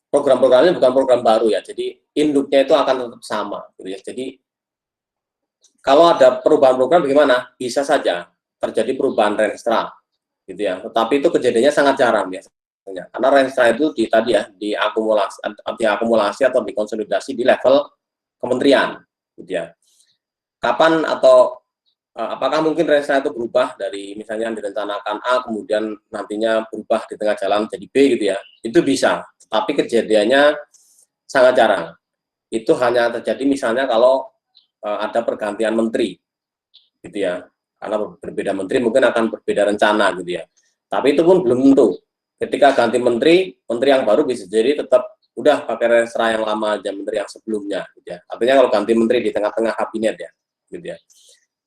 program-programnya bukan program baru ya, jadi induknya itu akan tetap sama, gitu ya. Jadi kalau ada perubahan program bagaimana? Bisa saja terjadi perubahan Renstra, gitu ya. Tetapi itu kejadiannya sangat jarang biasanya, karena Renstra itu diakumulasi atau dikonsolidasi di level kementerian, gitu ya. Kapan atau apakah mungkin Renstra itu berubah dari misalnya yang direncanakan A kemudian nantinya berubah di tengah jalan jadi B, gitu ya. Itu bisa, tapi kejadiannya sangat jarang. Itu hanya terjadi misalnya kalau ada pergantian menteri, gitu ya. Karena berbeda menteri mungkin akan berbeda rencana, gitu ya. Tapi itu pun belum tentu. Ketika ganti menteri yang baru bisa jadi tetap udah pakai Renstra yang lama aja, menteri yang sebelumnya, gitu ya. Artinya kalau ganti menteri di tengah-tengah kabinet ya, gitu ya.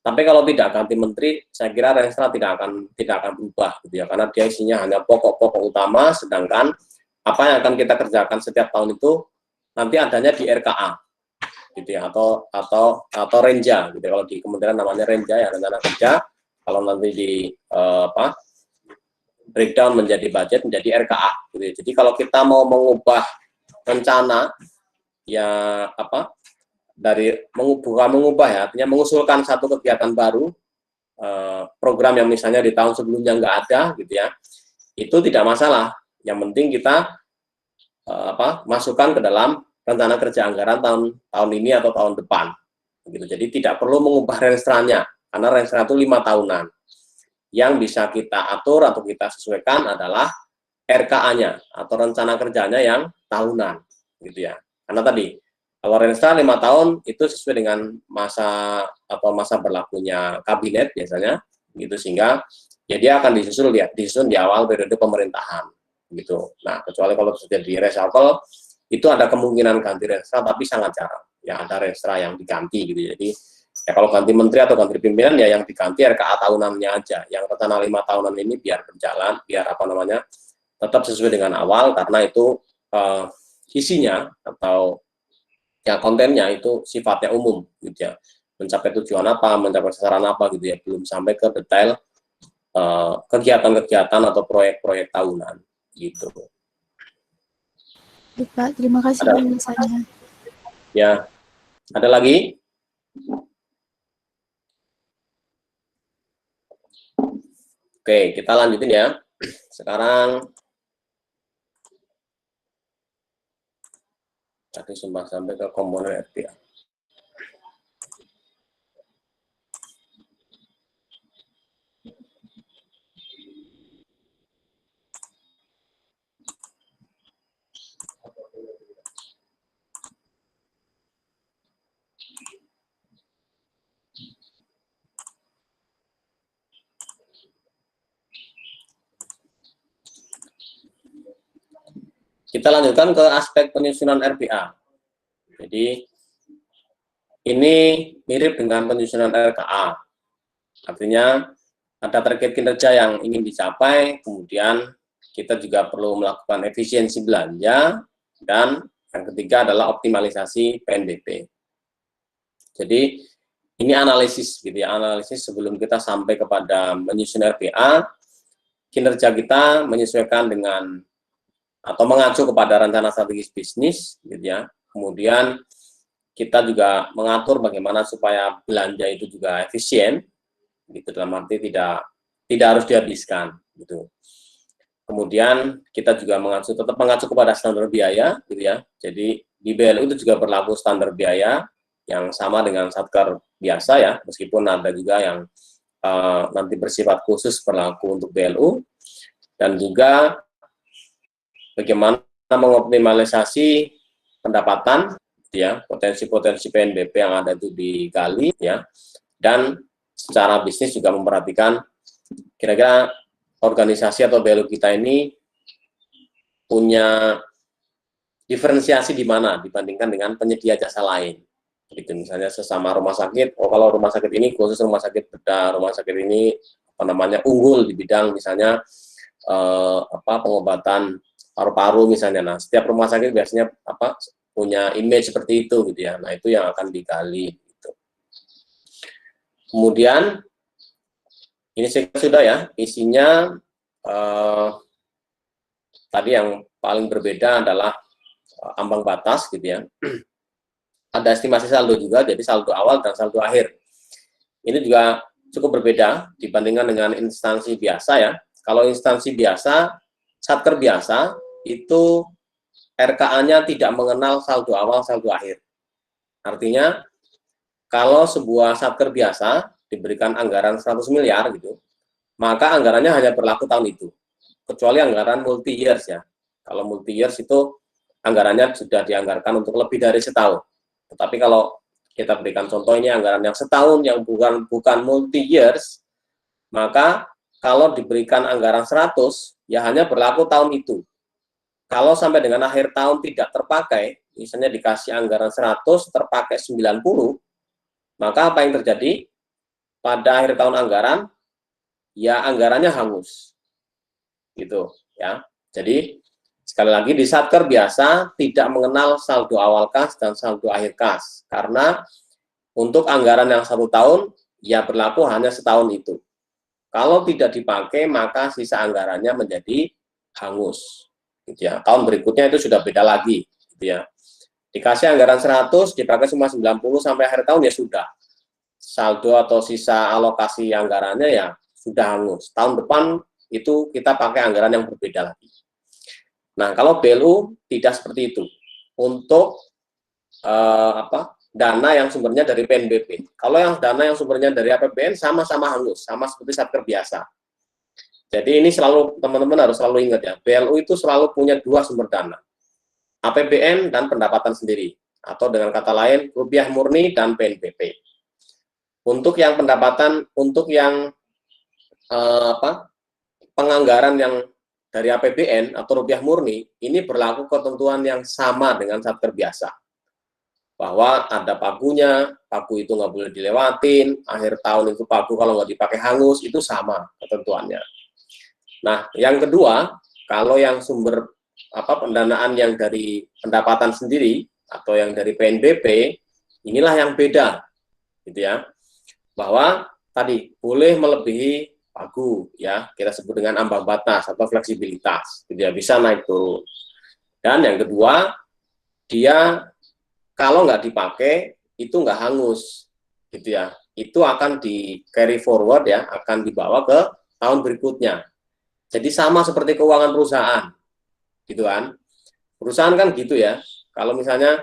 Tapi kalau tidak ganti menteri, saya kira Renstra tidak akan berubah gitu ya, karena dia isinya hanya pokok-pokok utama, sedangkan apa yang akan kita kerjakan setiap tahun itu nanti adanya di RKA gitu ya, atau Renja gitu ya. Kalau di kementerian namanya Renja ya, rencana kerja. Kalau nanti di breakdown menjadi budget menjadi RKA gitu ya. Jadi kalau kita mau mengubah rencana ya bukan mengubah ya, artinya mengusulkan satu kegiatan baru, program yang misalnya di tahun sebelumnya nggak ada gitu ya, itu tidak masalah. Yang penting kita masukkan ke dalam rencana kerja anggaran tahun ini atau tahun depan gitu. Jadi tidak perlu mengubah renstranya, karena renstra itu 5 tahunan. Yang bisa kita atur atau kita sesuaikan adalah RKA-nya atau rencana kerjanya yang tahunan gitu ya. Karena tadi kalau renstra 5 tahun itu sesuai dengan masa berlakunya kabinet biasanya gitu, sehingga ya dia akan disusun di awal periode pemerintahan gitu. Nah, kecuali kalau sudah di reshuffle itu ada kemungkinan ganti renstra, tapi sangat jarang ya ada renstra yang diganti gitu. Jadi ya kalau ganti menteri atau ganti pimpinan ya yang diganti RKA tahunannya aja. Yang rencana 5 tahunan ini biar berjalan, biar tetap sesuai dengan awal, karena itu isinya atau ya kontennya itu sifatnya umum gitu ya, mencapai tujuan apa, mencapai sasaran apa gitu ya, belum sampai ke detail kegiatan-kegiatan atau proyek-proyek tahunan gitu. Pak, terima kasih penjelasannya. Ya, ada lagi? Oke, kita lanjutin ya. Sekarang tadi sampai ke komponen RPA. Kita lanjutkan ke aspek penyusunan RPA. Jadi ini mirip dengan penyusunan RKA. Artinya ada target kinerja yang ingin dicapai, kemudian kita juga perlu melakukan efisiensi belanja, dan yang ketiga adalah optimalisasi PNBP. Jadi ini analisis gitu ya, analisis sebelum kita sampai kepada menyusun RPA, kinerja kita menyesuaikan dengan atau mengacu kepada rencana strategis bisnis gitu ya. Kemudian kita juga mengatur bagaimana supaya belanja itu juga efisien gitu, dalam arti tidak harus dihabiskan gitu. Kemudian kita juga tetap mengacu kepada standar biaya gitu ya. Jadi di BLU itu juga berlaku standar biaya yang sama dengan satker biasa ya, meskipun ada juga yang nanti bersifat khusus berlaku untuk BLU. Dan juga bagaimana mengoptimalisasi pendapatan ya, potensi-potensi PNBP yang ada itu digali ya, dan secara bisnis juga memperhatikan kira-kira organisasi atau BLU kita ini punya diferensiasi di mana dibandingkan dengan penyedia jasa lain. Gitu, misalnya sesama rumah sakit, kalau rumah sakit ini khusus rumah sakit bedah, rumah sakit ini unggul di bidang misalnya pengobatan paru-paru misalnya. Nah, setiap rumah sakit biasanya punya image seperti itu gitu ya. Nah, itu yang akan digali gitu. Kemudian ini sudah ya, isinya tadi yang paling berbeda adalah ambang batas gitu ya. Ada estimasi saldo juga, jadi saldo awal dan saldo akhir. Ini juga cukup berbeda dibandingkan dengan instansi biasa ya. Kalau instansi biasa, satker biasa, itu RKA-nya tidak mengenal saldo awal, saldo akhir. Artinya, kalau sebuah satker biasa diberikan anggaran 100 miliar gitu, maka anggarannya hanya berlaku tahun itu. Kecuali anggaran multi-years ya. Kalau multi-years itu anggarannya sudah dianggarkan untuk lebih dari setahun. Tetapi kalau kita berikan contoh ini anggaran yang setahun yang bukan multi-years, maka kalau diberikan anggaran 100, ya hanya berlaku tahun itu. Kalau sampai dengan akhir tahun tidak terpakai, misalnya dikasih anggaran 100, terpakai 90, maka apa yang terjadi? pada akhir tahun anggaran, ya anggarannya hangus. Gitu ya. Jadi sekali lagi di Satker biasa tidak mengenal saldo awal kas dan saldo akhir kas, karena untuk anggaran yang 1 tahun ya berlaku hanya setahun itu. Kalau tidak dipakai maka sisa anggarannya menjadi hangus. Gitu ya. Tahun berikutnya itu sudah beda lagi. Gitu ya. Dikasih anggaran 100, dipakai cuma 90 sampai akhir tahun ya sudah. Saldo atau sisa alokasi anggarannya ya sudah hangus. Tahun depan itu kita pakai anggaran yang berbeda lagi. Nah, kalau BLU tidak seperti itu. Untuk dana yang sumbernya dari PNBP. Kalau yang dana yang sumbernya dari APBN sama-sama hangus, sama seperti Satker biasa. Jadi ini selalu teman-teman harus selalu ingat ya, BLU itu selalu punya 2 sumber dana. APBN dan pendapatan sendiri, atau dengan kata lain rupiah murni dan PNBP. Untuk yang pendapatan, untuk yang penganggaran yang dari APBN atau rupiah murni, ini berlaku ketentuan yang sama dengan Satker biasa. Bahwa ada pagunya, pagu itu nggak boleh dilewatin, akhir tahun itu pagu kalau nggak dipakai hangus, itu sama ketentuannya. Nah, yang kedua, kalau yang sumber pendanaan yang dari pendapatan sendiri, atau yang dari PNBP, inilah yang beda, gitu ya. Bahwa tadi boleh melebihi pagu, ya kita sebut dengan ambang batas atau fleksibilitas, dia bisa naik turun. Dan yang kedua, dia kalau nggak dipakai itu nggak hangus, gitu ya. Itu akan di carry forward ya, akan dibawa ke tahun berikutnya. Jadi sama seperti keuangan perusahaan, gitu kan? Perusahaan kan gitu ya. Kalau misalnya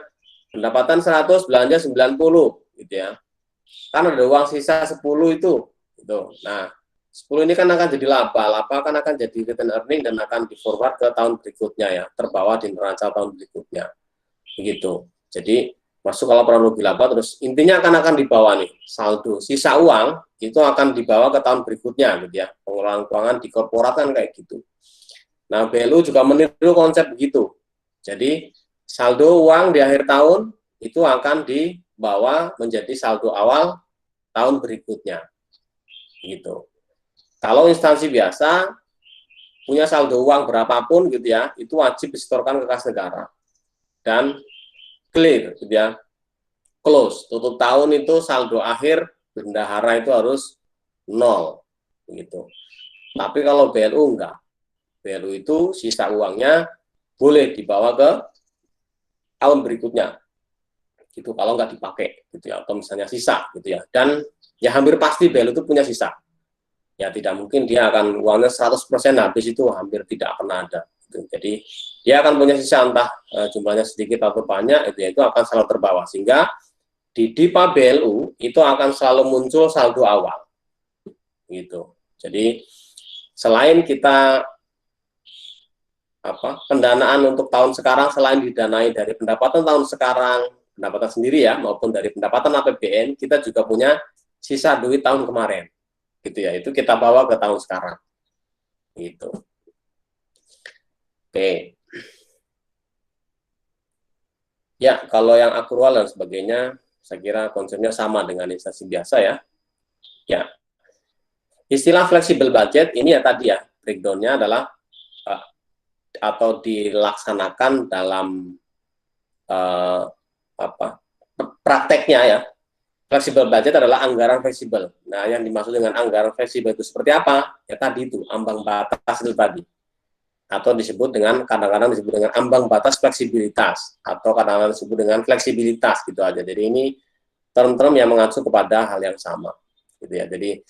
pendapatan 100, belanja 90, gitu ya. Kan ada uang sisa 10 itu, gitu. Nah, 10 ini kan akan jadi laba kan akan jadi return earning dan akan di forward ke tahun berikutnya ya, terbawa di neraca tahun berikutnya, begitu. Jadi masuk kalau laporan rugi laba, terus intinya akan dibawa nih saldo sisa uang itu akan dibawa ke tahun berikutnya, gitu ya. Pengelolaan keuangan di korporat kan kayak gitu. Nah, BLU juga meniru konsep begitu. Jadi saldo uang di akhir tahun itu akan dibawa menjadi saldo awal tahun berikutnya, gitu. Kalau instansi biasa punya saldo uang berapapun, gitu ya, itu wajib disetorkan ke kas negara dan clear, gitu ya, close, tutup tahun itu saldo akhir bendahara itu harus 0, gitu. Tapi kalau BLU enggak, BLU itu sisa uangnya boleh dibawa ke tahun berikutnya, gitu, kalau nggak dipakai, gitu ya, atau misalnya sisa, gitu ya. Dan ya hampir pasti BLU itu punya sisa. Ya tidak mungkin dia akan uangnya 100% habis, itu hampir tidak pernah ada. Gitu. Jadi dia akan punya sisa entah jumlahnya sedikit atau banyak, itu akan selalu terbawa. Sehingga di DIPA BLU itu akan selalu muncul saldo awal. Gitu. Jadi selain kita pendanaan untuk tahun sekarang, selain didanai dari pendapatan tahun sekarang, pendapatan sendiri ya, maupun dari pendapatan APBN, kita juga punya sisa duit tahun kemarin. Gitu ya, itu kita bawa ke tahun sekarang, gitu. Oke, ya kalau yang akrual dan sebagainya, saya kira konsepnya sama dengan instansi biasa ya. Ya, istilah fleksibel budget ini ya tadi ya, breakdown-nya adalah atau dilaksanakan dalam prakteknya ya. Fleksibel budget adalah anggaran fleksibel. Nah, yang dimaksud dengan anggaran fleksibel itu seperti apa? Ya tadi itu, ambang batas itu tadi. Atau disebut dengan, kadang-kadang disebut dengan ambang batas fleksibilitas. Atau kadang-kadang disebut dengan fleksibilitas, gitu aja. Jadi ini term-term yang mengacu kepada hal yang sama. Gitu ya. Jadi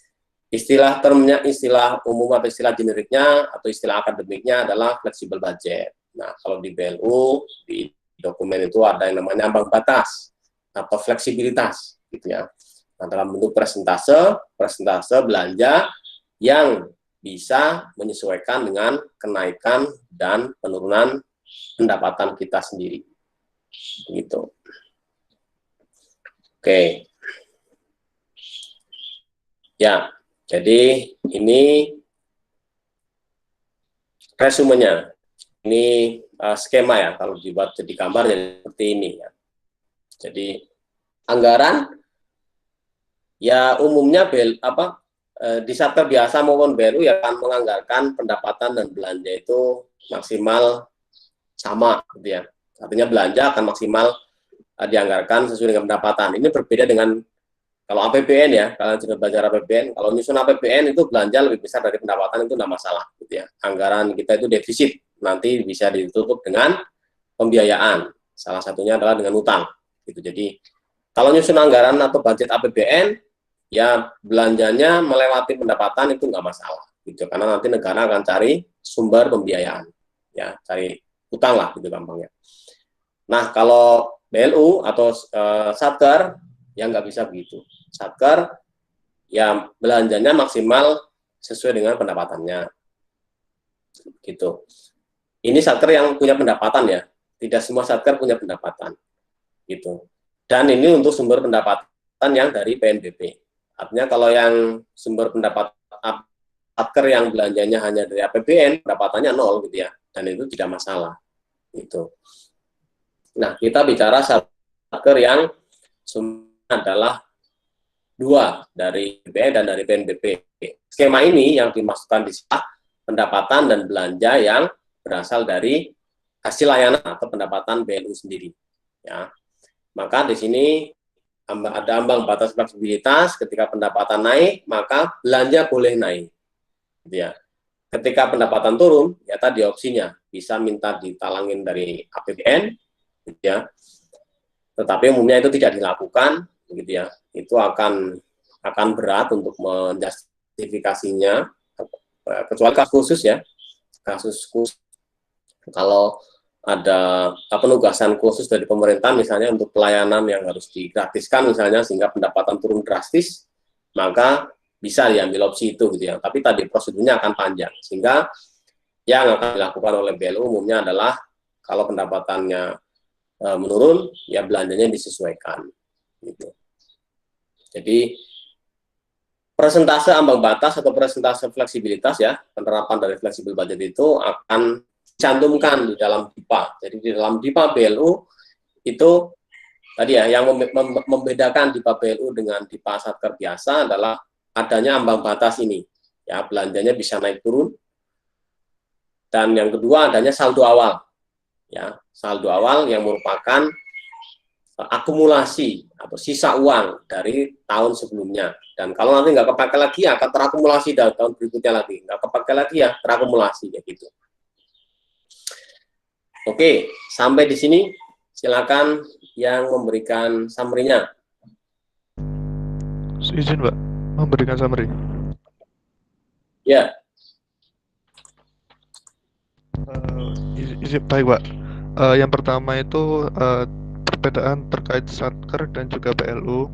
istilah termnya, istilah umum atau istilah generiknya, atau istilah akademiknya adalah fleksibel budget. Nah, kalau di BLU, di dokumen itu ada yang namanya ambang batas, atau fleksibilitas. Gitu ya. Nah, dalam bentuk persentase belanja yang bisa menyesuaikan dengan kenaikan dan penurunan pendapatan kita sendiri. Begitu. Oke. Ya, jadi ini resumenya. Ini skema ya, kalau dibuat jadi gambar jadi seperti ini ya. Jadi anggaran Ya umumnya di Satker biasa maupun BLU ya akan menganggarkan pendapatan dan belanja itu maksimal sama, gitu ya. Artinya belanja akan maksimal dianggarkan sesuai dengan pendapatan. Ini berbeda dengan kalau APBN ya, kalian sudah belajar APBN. Kalau nyusun APBN itu belanja lebih besar dari pendapatan itu tidak masalah, gitu ya. Anggaran kita itu defisit, nanti bisa ditutup dengan pembiayaan. Salah satunya adalah dengan utang, gitu. Jadi kalau nyusun anggaran atau budget APBN, ya belanjanya melewati pendapatan itu nggak masalah, gitu. Karena nanti negara akan cari sumber pembiayaan, ya cari utang lah, gitu gampangnya. Nah kalau BLU atau Satker ya nggak bisa begitu. Satker ya belanjanya maksimal sesuai dengan pendapatannya, gitu. Ini Satker yang punya pendapatan ya, tidak semua Satker punya pendapatan, gitu. Dan ini untuk sumber pendapatan yang dari PNBP. Artinya kalau yang sumber pendapatan Satker yang belanjanya hanya dari APBN, pendapatannya 0, gitu ya, dan itu tidak masalah, gitu. Nah, kita bicara Satker yang sumbernya adalah 2 dari APBN dan dari PNBP. Skema ini yang dimasukkan di sini pendapatan dan belanja yang berasal dari hasil layanan atau pendapatan BLU sendiri. Ya, maka di sini ada ambang batas fleksibilitas. Ketika pendapatan naik, maka belanja boleh naik. Gitu ya. Ketika pendapatan turun, ya tadi opsinya bisa minta ditalangin dari APBN, gitu ya. Tetapi umumnya itu tidak dilakukan, gitu ya. Itu akan berat untuk menjustifikasinya, kecuali kasus khusus ya. Kasus khusus kalau ada penugasan khusus dari pemerintah misalnya untuk pelayanan yang harus digratiskan misalnya sehingga pendapatan turun drastis, maka bisa diambil opsi itu, gitu ya. Tapi tadi prosedurnya akan panjang, sehingga yang akan dilakukan oleh BLU umumnya adalah kalau pendapatannya menurun, ya belanjanya disesuaikan, gitu. Jadi persentase ambang batas atau persentase fleksibilitas ya, penerapan dari fleksibel budget itu akan dicantumkan di dalam DIPA. Jadi di dalam DIPA BLU itu tadi ya, yang membedakan DIPA BLU dengan DIPA Satker biasa adalah adanya ambang batas ini. Ya, belanjanya bisa naik turun. Dan yang kedua adanya saldo awal. Ya, saldo awal yang merupakan akumulasi atau sisa uang dari tahun sebelumnya. Dan kalau nanti nggak kepakai lagi akan terakumulasi dari tahun berikutnya lagi. Nggak kepakai lagi ya terakumulasi, ya gitu. Oke, sampai di sini silakan yang memberikan summary-nya. Izin Pak, memberikan summary. Ya. Izin, baik Pak. Yang pertama itu perbedaan terkait Satker dan juga BLU.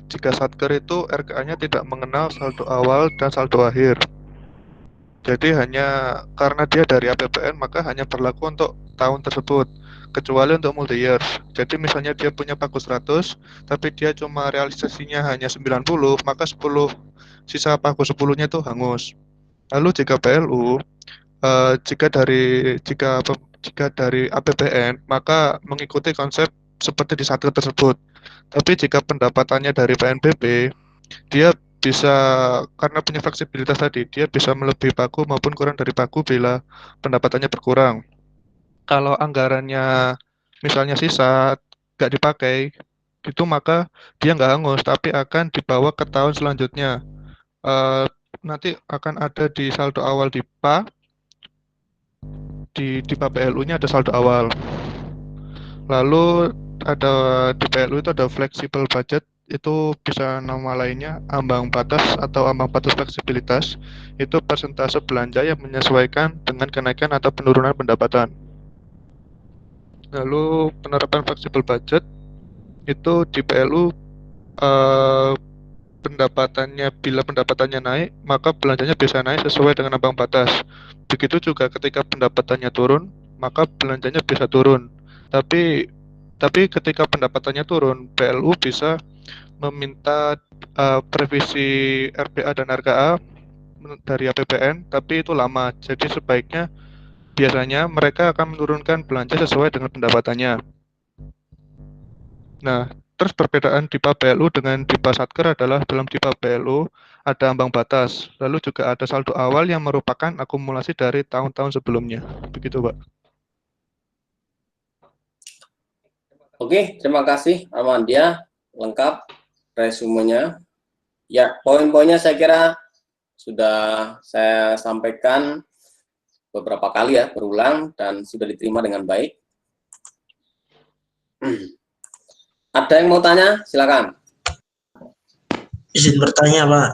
Jika Satker itu RKA-nya tidak mengenal saldo awal dan saldo akhir. Jadi hanya karena dia dari APBN maka hanya berlaku untuk tahun tersebut, kecuali untuk multi years. Jadi misalnya dia punya pagu 100, tapi dia cuma realisasinya hanya 90, maka 10 sisa pagu 10-nya itu hangus. Lalu jika BLU, jika dari APBN maka mengikuti konsep seperti di Satker tersebut. Tapi jika pendapatannya dari PNBP, dia bisa, karena punya fleksibilitas tadi, dia bisa melebihi pagu maupun kurang dari pagu bila pendapatannya berkurang. Kalau anggarannya misalnya sisa nggak dipakai, itu maka dia nggak hangus, tapi akan dibawa ke tahun selanjutnya. Nanti akan ada di saldo awal DIPA, di DIPA BLU-nya ada saldo awal. Lalu ada di BLU itu ada flexible budget, itu bisa nama lainnya ambang batas atau ambang batas fleksibilitas. Itu persentase belanja yang menyesuaikan dengan kenaikan atau penurunan pendapatan. Lalu penerapan flexible budget itu di BLU bila pendapatannya naik, maka belanjanya bisa naik sesuai dengan ambang batas. Begitu juga ketika pendapatannya turun, maka belanjanya bisa turun. Tapi ketika pendapatannya turun, BLU bisa meminta revisi RBA dan RKA dari APBN, tapi itu lama. Jadi sebaiknya biasanya mereka akan menurunkan belanja sesuai dengan pendapatannya. Nah, terus perbedaan DIPA BLU dengan DIPA Satker adalah dalam DIPA BLU ada ambang batas, lalu juga ada saldo awal yang merupakan akumulasi dari tahun-tahun sebelumnya. Begitu, Pak. Oke, terima kasih Amandia, lengkap resumenya. Ya, poin-poinnya saya kira sudah saya sampaikan beberapa kali ya, berulang, dan sudah diterima dengan baik. Ada yang mau tanya? Silakan. Izin bertanya, Pak.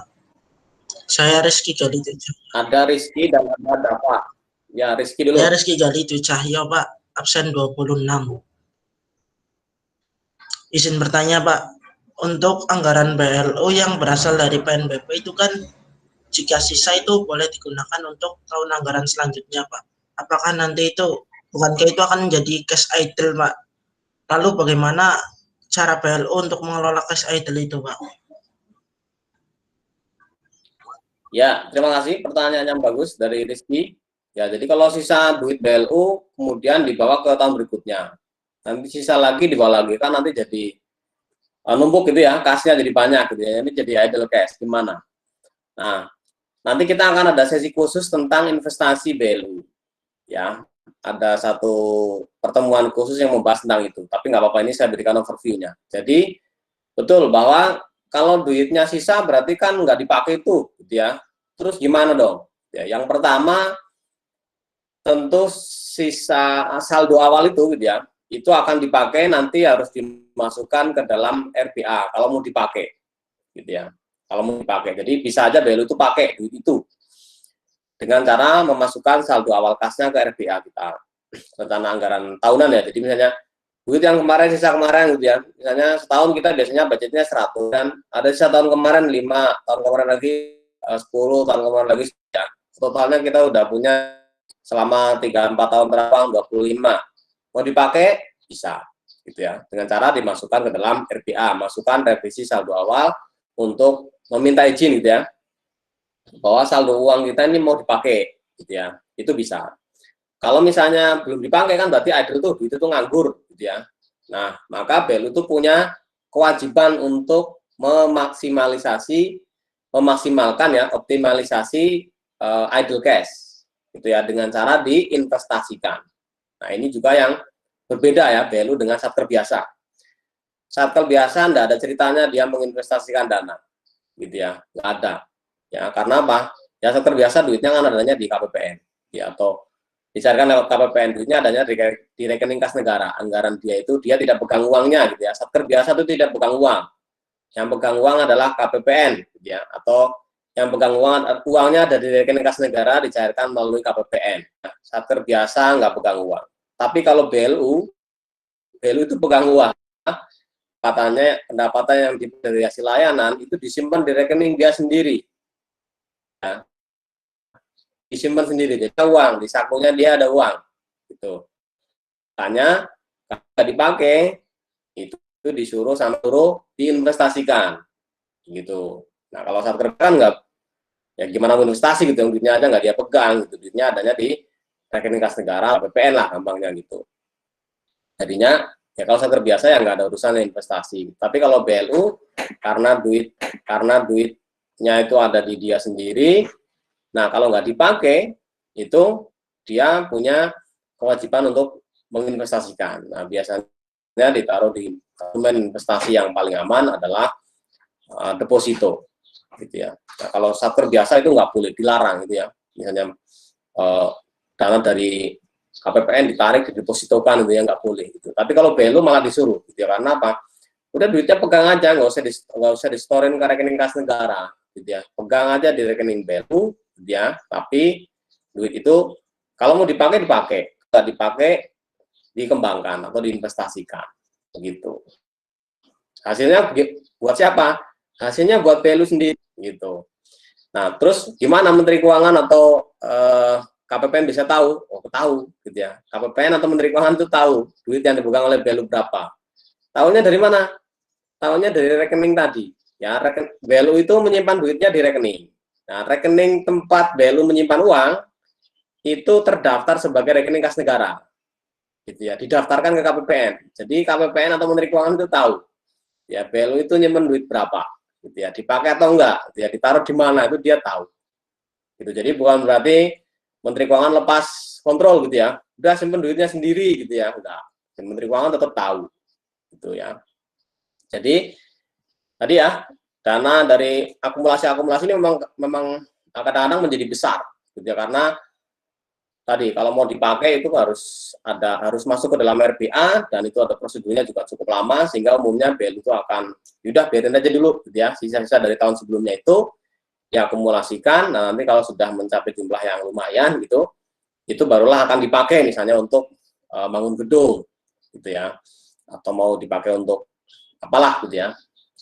Saya Rizky Galitu. Ada Rizky dan ada Pak. Ya, Rizky dulu. Saya Rizky Galitu Cahyo, Pak. Absen 26. Izin bertanya, Pak. Untuk anggaran BLU yang berasal dari PNBP itu kan jika sisa itu boleh digunakan untuk tahun anggaran selanjutnya, Pak. Apakah nanti itu, bukankah itu akan menjadi cash idle, Pak? Lalu bagaimana cara BLU untuk mengelola cash idle itu, Pak? Ya, terima kasih pertanyaan yang bagus dari Rizky. Ya, jadi kalau sisa duit BLU kemudian dibawa ke tahun berikutnya, nanti sisa lagi dibawa lagi, kan nanti jadi numpuk gitu ya, kasnya jadi banyak gitu ya, ini jadi idle cash, gimana? Nah, nanti kita akan ada sesi khusus tentang investasi BLU, ya, ada satu pertemuan khusus yang membahas tentang itu, tapi nggak apa-apa, ini saya berikan overview-nya. Jadi, betul bahwa kalau duitnya sisa berarti kan nggak dipakai itu, gitu ya. Terus gimana dong? Ya, yang pertama tentu sisa saldo awal itu, gitu ya, itu akan dipakai nanti harus dimasukkan ke dalam RBA kalau mau dipakai, gitu ya. Kalau mau dipakai, jadi bisa aja BLU itu pakai duit itu dengan cara memasukkan saldo awal kasnya ke RBA kita, rencana anggaran tahunan ya. Jadi misalnya duit yang kemarin, sisa kemarin gitu ya, misalnya setahun kita biasanya budgetnya 100, dan ada sisa tahun kemarin 5, tahun kemarin lagi 10, tahun kemarin lagi ya. Totalnya kita udah punya selama 3-4 tahun terakhir 25. Mau dipakai bisa gitu ya, dengan cara dimasukkan ke dalam RBA, masukkan revisi saldo awal untuk meminta izin gitu ya, bahwa saldo uang kita ini mau dipakai gitu ya, itu bisa. Kalau misalnya belum dipakai kan berarti idle tuh, itu tuh nganggur gitu ya. Nah, maka BLU itu punya kewajiban untuk memaksimalkan ya, optimalisasi idle cash gitu ya, dengan cara diinvestasikan. Nah, ini juga yang berbeda ya BLU dengan satker biasa. Satker biasa enggak ada ceritanya dia menginvestasikan dana gitu ya, nggak ada. Ya, karena apa? Ya satker biasa duitnya kan adanya di KPPN ya, atau dicarikan lewat KPPN, duitnya adanya di rekening kas negara, anggaran dia itu dia tidak pegang uangnya gitu ya. Satker biasa itu tidak pegang uang, yang pegang uang adalah KPPN gitu ya, atau yang pegang uangnya ada di rekening kas negara dicairkan melalui KPPN. Nah, satker biasa nggak pegang uang. Tapi kalau BLU itu pegang uang, katanya pendapatan yang dari hasil layanan itu disimpan di rekening dia sendiri ya, disimpan sendiri, jadi uang di sakunya dia ada uang gitu. Tanya nggak dipakai itu disuruh diinvestasikan gitu. Nah, kalau satker kan nggak, ya gimana mau investasi gitu, duitnya aja nggak dia pegang gitu, duitnya adanya di rekening kas negara, PPN lah gampangnya gitu. Jadinya ya kalau satker biasa ya nggak ada urusan investasi. Tapi kalau BLU karena duitnya itu ada di dia sendiri, nah kalau nggak dipakai itu dia punya kewajiban untuk menginvestasikan. Nah, biasanya ditaruh di instrumen investasi yang paling aman adalah deposito gitu ya. Nah, kalau satker biasa itu nggak boleh, dilarang gitu ya. Misalnya dana dari KPPN ditarik, didepositokan gitu ya, nggak boleh gitu. Tapi kalau BLU malah disuruh gitu ya, karena apa? Udah duitnya pegang aja, nggak usah distorin ke rekening kas negara gitu ya. Pegang aja di rekening BLU gitu ya. Tapi duit itu kalau mau dipakai, nggak dipakai dikembangkan atau diinvestasikan begitu. Hasilnya buat siapa? Hasilnya buat BLU sendiri gitu. Nah, terus gimana Menteri Keuangan atau KPPN bisa tahu? Oh, tahu gitu ya. KPPN atau Menteri Keuangan itu tahu duit yang dipegang oleh BLU berapa. Tahunya dari mana? Tahunya dari rekening tadi. Ya, BLU itu menyimpan duitnya di rekening. Nah, rekening tempat BLU menyimpan uang itu terdaftar sebagai rekening kas negara. Gitu ya, didaftarkan ke KPPN. Jadi KPPN atau Menteri Keuangan itu tahu Ya, BLU itu nyimpen duit berapa, gitu ya, dipakai atau enggak, gitu ya, ditaruh di mana itu dia tahu. Gitu. Jadi bukan berarti Menteri Keuangan lepas kontrol gitu ya, udah simpen duitnya sendiri gitu ya, udah. Dan Menteri Keuangan tetap tahu, gitu ya. Jadi tadi ya, dana dari akumulasi ini memang kadang-kadang menjadi besar, gitu ya, karena tadi kalau mau dipakai itu harus masuk ke dalam RBA dan itu ada prosedurnya juga cukup lama sehingga umumnya BLU itu akan udah biarin aja dulu, gitu ya, sisa-sisa dari tahun sebelumnya itu diakumulasikan. Nah, nanti kalau sudah mencapai jumlah yang lumayan gitu, itu barulah akan dipakai misalnya untuk bangun gedung, gitu ya, atau mau dipakai untuk apalah gitu ya.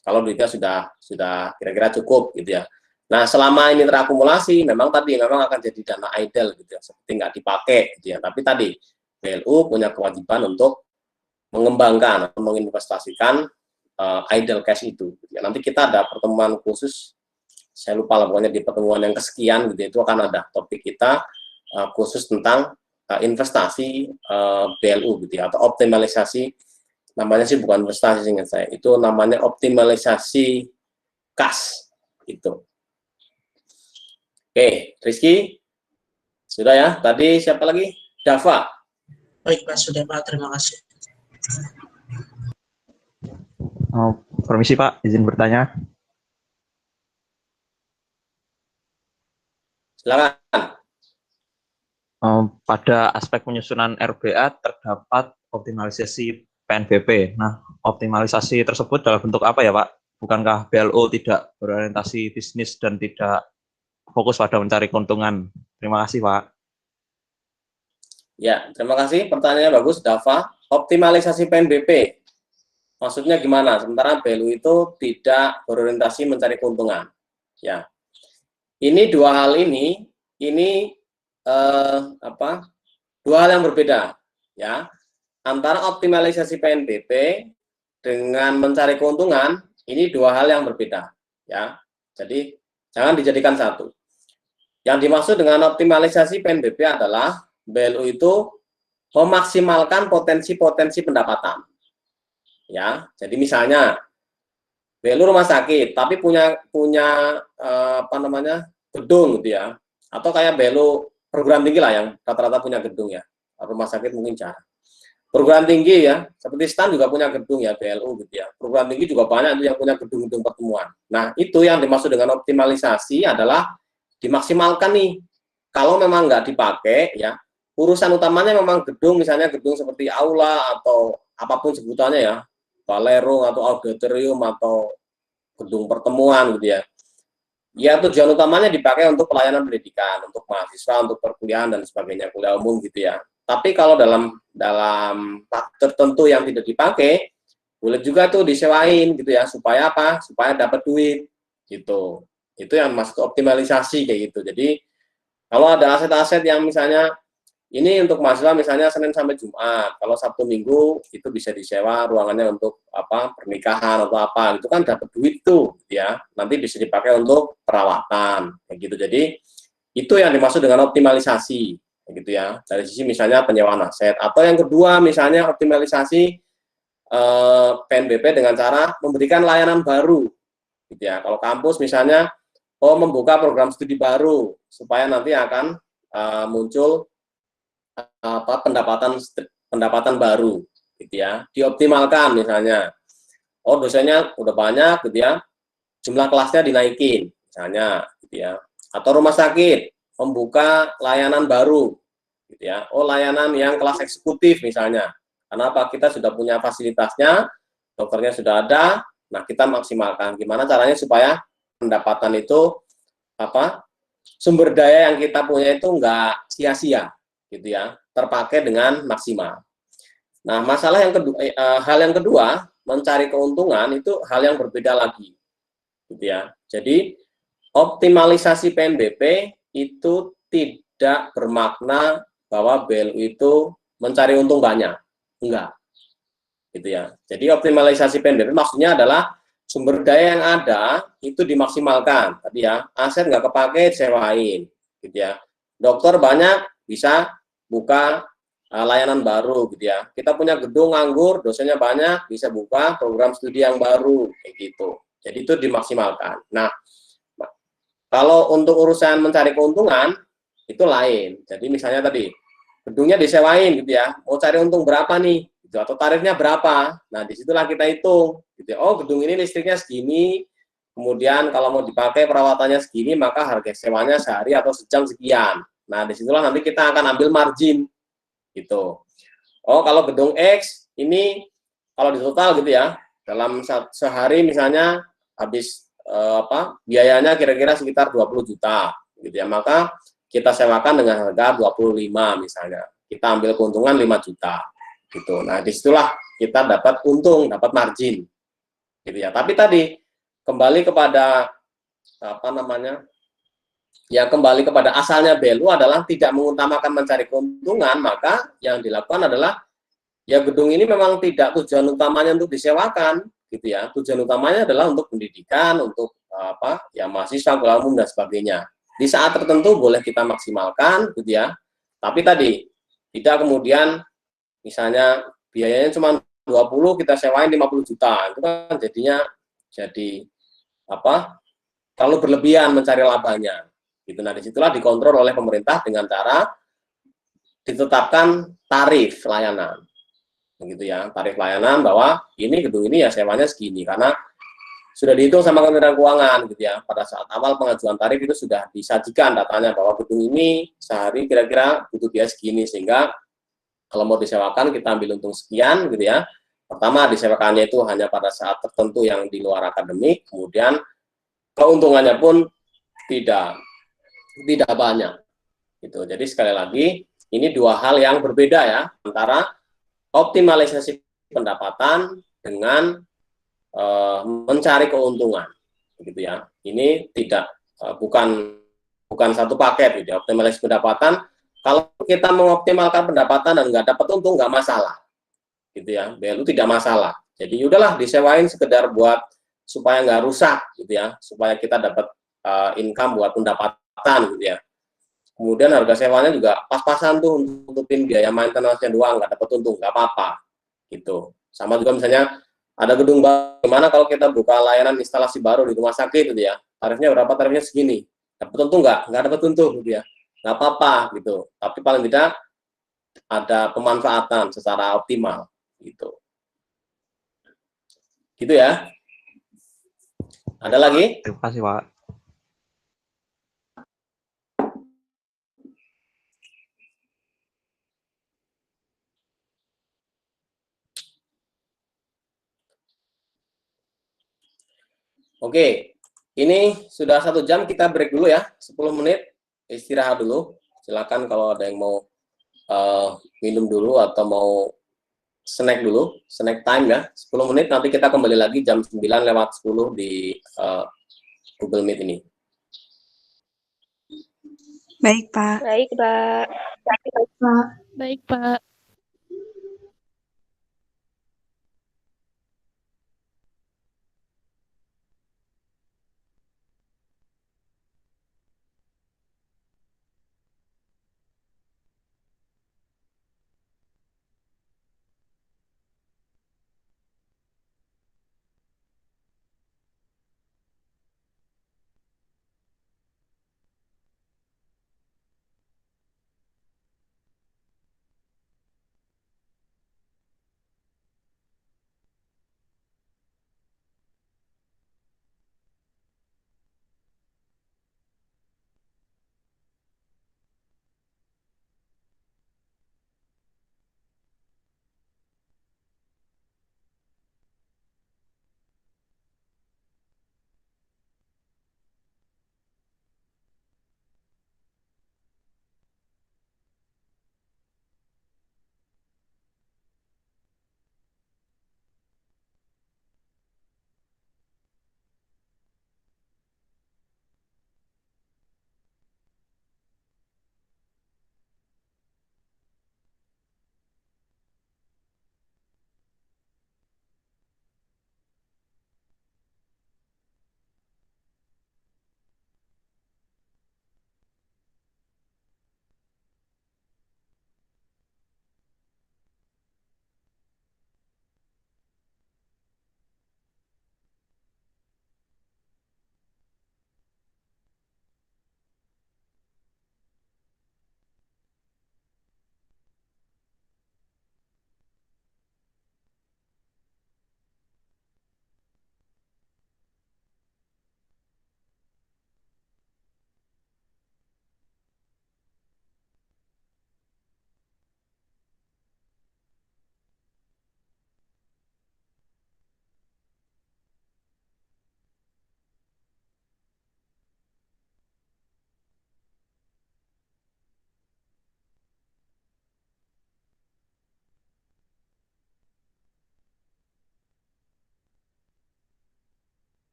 Kalau duitnya sudah kira-kira cukup gitu ya. Nah, selama ini terakumulasi, memang akan jadi dana idle gitu ya, seperti nggak dipakai gitu ya. Tapi tadi BLU punya kewajiban untuk mengembangkan atau menginvestasikan idle cash itu. Gitu ya. Nanti kita ada pertemuan khusus, saya lupa lah pokoknya di pertemuan yang kesekian gitu, itu akan ada topik kita khusus tentang investasi BLU gitu ya, atau optimalisasi. Namanya sih bukan investasi ingat saya, itu namanya optimalisasi kas itu. Oke, Rizky sudah ya. Tadi siapa lagi? Dava. Baik Pak, sudah Pak, terima kasih. Permisi Pak, izin bertanya. Silakan. Pada aspek penyusunan RBA terdapat optimalisasi PNBP. Nah, optimalisasi tersebut dalam bentuk apa ya Pak? Bukankah BLU tidak berorientasi bisnis dan tidak fokus pada mencari keuntungan? Terima kasih Pak. Ya, terima kasih. Pertanyaannya bagus, Dava. Optimalisasi PNBP. Maksudnya gimana? Sementara BLU itu tidak berorientasi mencari keuntungan. Ya. Ini dua hal ini dua hal yang berbeda, ya. Antara optimalisasi PNBP dengan mencari keuntungan, ini dua hal yang berbeda, ya. Jadi jangan dijadikan satu. Yang dimaksud dengan optimalisasi PNBP adalah BLU itu memaksimalkan potensi-potensi pendapatan, ya. Jadi misalnya BLU rumah sakit, tapi punya gedung gitu ya, atau kayak BLU perguruan tinggi lah yang rata-rata punya gedung ya, rumah sakit mungkin jarang. Perguruan tinggi ya, seperti STAN juga punya gedung ya, BLU gitu ya. Perguruan tinggi juga banyak yang punya gedung-gedung pertemuan. Nah, itu yang dimaksud dengan optimalisasi adalah dimaksimalkan nih. Kalau memang nggak dipakai ya, urusan utamanya memang gedung, misalnya gedung seperti aula atau apapun sebutannya ya, balerung atau auditorium atau gedung pertemuan gitu ya. Ya, tujuan utamanya dipakai untuk pelayanan pendidikan, untuk mahasiswa, untuk perkuliahan dan sebagainya, kuliah umum gitu ya. Tapi kalau dalam tertentu yang tidak dipakai, boleh juga tuh disewain gitu ya, supaya apa? Supaya dapat duit gitu. Itu yang maksud optimalisasi kayak gitu. Jadi kalau ada aset-aset yang misalnya ini untuk mahasiswa misalnya Senin sampai Jumat, kalau Sabtu Minggu itu bisa disewa ruangannya untuk pernikahan atau apa, itu kan dapat duit tuh ya, nanti bisa dipakai untuk perawatan kayak gitu. Jadi itu yang dimaksud dengan optimalisasi kayak gitu ya, dari sisi misalnya penyewaan aset. Atau yang kedua misalnya optimalisasi PNBP dengan cara memberikan layanan baru gitu ya. Kalau kampus misalnya membuka program studi baru supaya nanti akan muncul pendapatan baru gitu ya, dioptimalkan misalnya, dosennya udah banyak gitu ya, jumlah kelasnya dinaikin misalnya gitu ya. Atau rumah sakit membuka layanan baru gitu ya, layanan yang kelas eksekutif misalnya, karena apa, kita sudah punya fasilitasnya, dokternya sudah ada, nah kita maksimalkan gimana caranya supaya pendapatan itu sumber daya yang kita punya itu enggak sia-sia gitu ya, terpakai dengan maksimal. Nah, masalah yang kedua, hal yang kedua, mencari keuntungan itu hal yang berbeda lagi, gitu ya. Jadi optimalisasi PNBP itu tidak bermakna bahwa BLU itu mencari untung banyak, enggak, gitu ya. Jadi optimalisasi PNBP maksudnya adalah sumber daya yang ada itu dimaksimalkan, tadi ya, aset nggak kepake disewain, gitu ya. Dokter banyak bisa buka layanan baru gitu ya. Kita punya gedung nganggur, dosennya banyak, bisa buka program studi yang baru kayak gitu. Jadi itu dimaksimalkan. Nah, kalau untuk urusan mencari keuntungan itu lain. Jadi misalnya tadi gedungnya disewain gitu ya, mau cari untung berapa nih? Gitu, atau tarifnya berapa? Nah disitulah kita hitung. Gitu ya. Oh gedung ini listriknya segini, kemudian kalau mau dipakai perawatannya segini, maka harga sewanya sehari atau sejam sekian. Nah disitulah nanti kita akan ambil margin gitu. Oh kalau gedung X ini kalau di total gitu ya, dalam sehari misalnya habis biayanya kira-kira sekitar 20 juta gitu ya, maka kita sewakan dengan harga 25 misalnya, kita ambil keuntungan 5 juta gitu. Nah disitulah kita dapat untung, dapat margin gitu ya. Tapi tadi kembali kepada apa namanya, ya kembali kepada asalnya BLU adalah tidak mengutamakan mencari keuntungan, maka yang dilakukan adalah ya gedung ini memang tidak tujuan utamanya untuk disewakan gitu ya. Tujuan utamanya adalah untuk pendidikan, untuk ya mahasiswa, kuliah umum dan sebagainya. Di saat tertentu boleh kita maksimalkan gitu ya. Tapi tadi tidak kemudian misalnya biayanya cuma 20 kita sewain 50 juta. Itu kan jadinya jadi terlalu berlebihan mencari labanya. Gitu. Nah, disitulah dikontrol oleh pemerintah dengan cara ditetapkan tarif layanan. Begitu ya, tarif layanan bahwa ini gedung ini ya sewanya segini karena sudah dihitung sama Kementerian Keuangan gitu ya. Pada saat awal pengajuan tarif itu sudah disajikan datanya bahwa gedung ini sehari kira-kira butuh biaya segini, sehingga kalau mau disewakan kita ambil untung sekian gitu ya. Pertama disewakannya itu hanya pada saat tertentu yang di luar akademik, kemudian keuntungannya pun tidak banyak gitu. Jadi sekali lagi ini dua hal yang berbeda ya, antara optimalisasi pendapatan dengan mencari keuntungan, gitu ya. Ini tidak bukan satu paket, gitu ya. Optimalisasi pendapatan, kalau kita mengoptimalkan pendapatan dan nggak dapat untung nggak masalah, gitu ya. BLU tidak masalah. Jadi udahlah disewain sekedar buat supaya nggak rusak, gitu ya. Supaya kita dapat income buat pendapatan, gitu ya. Kemudian harga sewanya juga pas-pasan tuh untuk nutupin biaya maintenance-nya doang, nggak dapat untung, nggak apa-apa gitu. Sama juga misalnya ada gedung baru, gimana kalau kita buka layanan instalasi baru di rumah sakit gitu ya, tarifnya berapa, tarifnya segini, dapat untung nggak dapat untung gitu ya, nggak apa-apa gitu, tapi paling tidak ada pemanfaatan secara optimal gitu. Gitu ya. Ada lagi? Terima kasih Pak. Oke, ini sudah 1 jam, kita break dulu ya, 10 menit istirahat dulu. Silakan kalau ada yang mau minum dulu atau mau snack dulu, snack time ya, 10 menit, nanti kita kembali lagi jam 9:10 di Google Meet ini. Baik, Pak. Baik, Pak. Baik, Pak.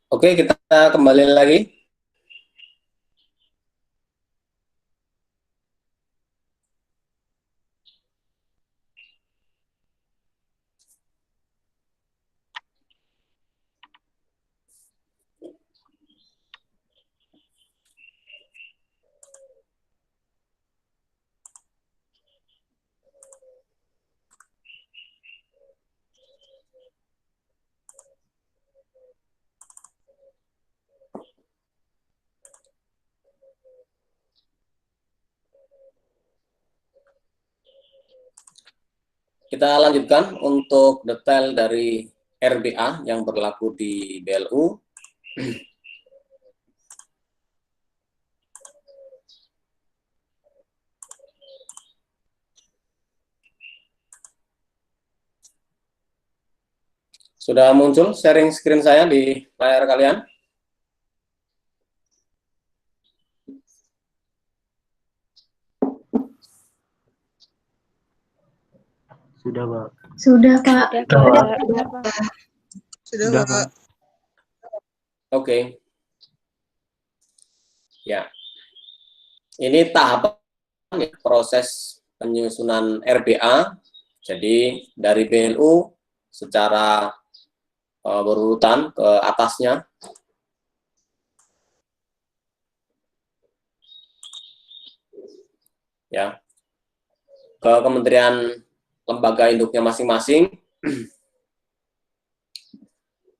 Oke, kita kembali lagi. Kita lanjutkan untuk detail dari RBA yang berlaku di BLU. Sudah muncul sharing screen saya di layar kalian? Sudah, Pak. Sudah, Pak. Sudah, Pak. Oke. Ya. Ini tahapan proses penyusunan RBA. Jadi dari BLU secara berurutan ke atasnya. Ya. Ke kementerian lembaga induknya masing-masing.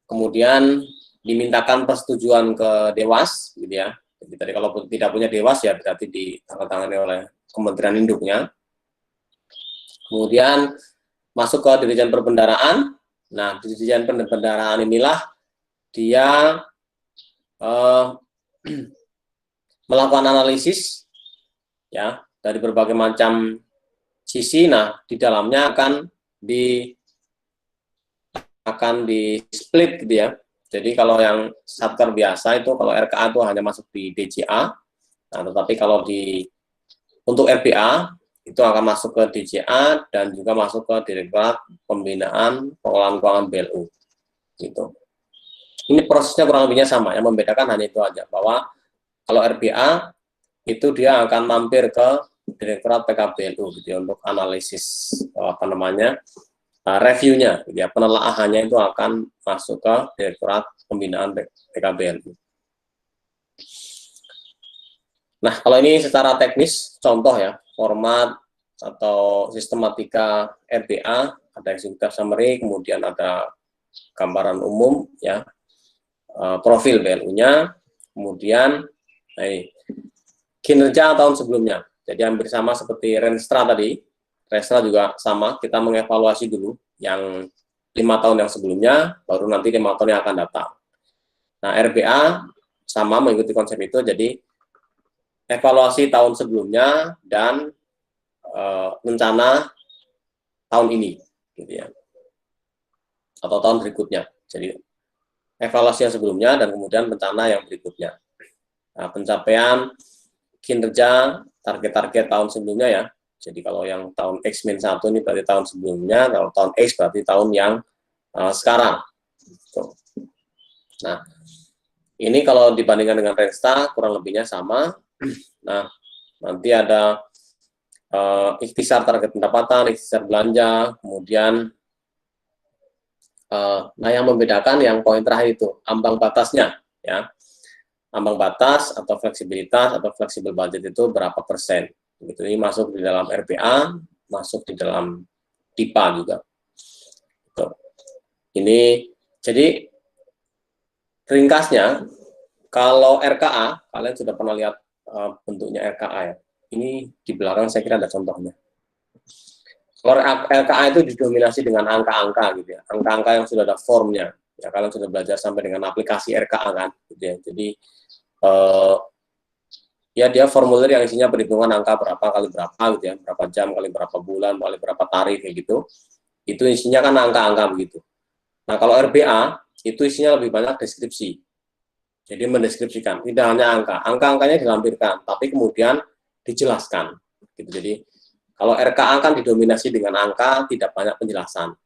Kemudian dimintakan persetujuan ke Dewas, gitu ya. Jadi tadi kalau tidak punya Dewas ya berarti ditandatangani oleh kementerian induknya. Kemudian masuk ke Dirjen Perbendaharaan. Nah, di Dirjen Perbendaharaan inilah dia melakukan analisis ya dari berbagai macam sisi. Nah, di dalamnya akan di split gitu ya. Jadi kalau yang satker biasa itu kalau RKA itu hanya masuk di DJA. Nah, tetapi kalau untuk RBA itu akan masuk ke DJA dan juga masuk ke Direktorat Pembinaan Pengelolaan Keuangan BLU. Gitu. Ini prosesnya kurang lebihnya sama, yang membedakan hanya itu aja, bahwa kalau RBA itu dia akan mampir ke Direktorat PKBLU gitu ya, untuk analisis reviewnya, gitu ya, penelaahannya itu akan masuk ke Direktorat Pembinaan PKBLU. Nah, kalau ini secara teknis, contoh ya, format atau sistematika RBA, ada executive summary, kemudian ada gambaran umum, ya, profil BLU-nya, kemudian kinerja tahun sebelumnya. Jadi hampir sama seperti Renstra tadi. Renstra juga sama, kita mengevaluasi dulu yang 5 tahun yang sebelumnya, baru nanti 5 tahun yang akan datang. Nah, RBA sama mengikuti konsep itu, jadi evaluasi tahun sebelumnya dan rencana tahun ini, gitu ya, atau tahun berikutnya. Jadi evaluasi yang sebelumnya dan kemudian rencana yang berikutnya. Nah, pencapaian kinerja target-target tahun sebelumnya ya. Jadi kalau yang tahun X-1 ini berarti tahun sebelumnya, kalau tahun X berarti tahun yang sekarang. Nah, ini kalau dibandingkan dengan Renstra kurang lebihnya sama. Nah, nanti ada ikhtisar target pendapatan, ikhtisar belanja, kemudian nah yang membedakan yang poin terakhir itu ambang batasnya ya. Ambang batas atau fleksibilitas atau fleksibel budget itu berapa persen. Begitu, ini masuk di dalam RPA, masuk di dalam TIPA juga. Gitu. Ini jadi ringkasnya kalau RKA, kalian sudah pernah lihat bentuknya RKA ya. Ini di belakang saya kira ada contohnya. Kalau RKA itu didominasi dengan angka-angka gitu ya, angka-angka yang sudah ada formnya. Ya kalian sudah belajar sampai dengan aplikasi RKA kan, gitu ya. Jadi ya dia formulir yang isinya perhitungan angka berapa kali berapa gitu ya, berapa jam kali berapa bulan kali berapa tarif kayak gitu. Itu isinya kan angka-angka begitu. Nah kalau RBA itu isinya lebih banyak deskripsi. Jadi mendeskripsikan, tidak hanya angka, angka-angkanya dilampirkan, tapi kemudian dijelaskan. Gitu. Jadi kalau RKA kan didominasi dengan angka, tidak banyak penjelasan,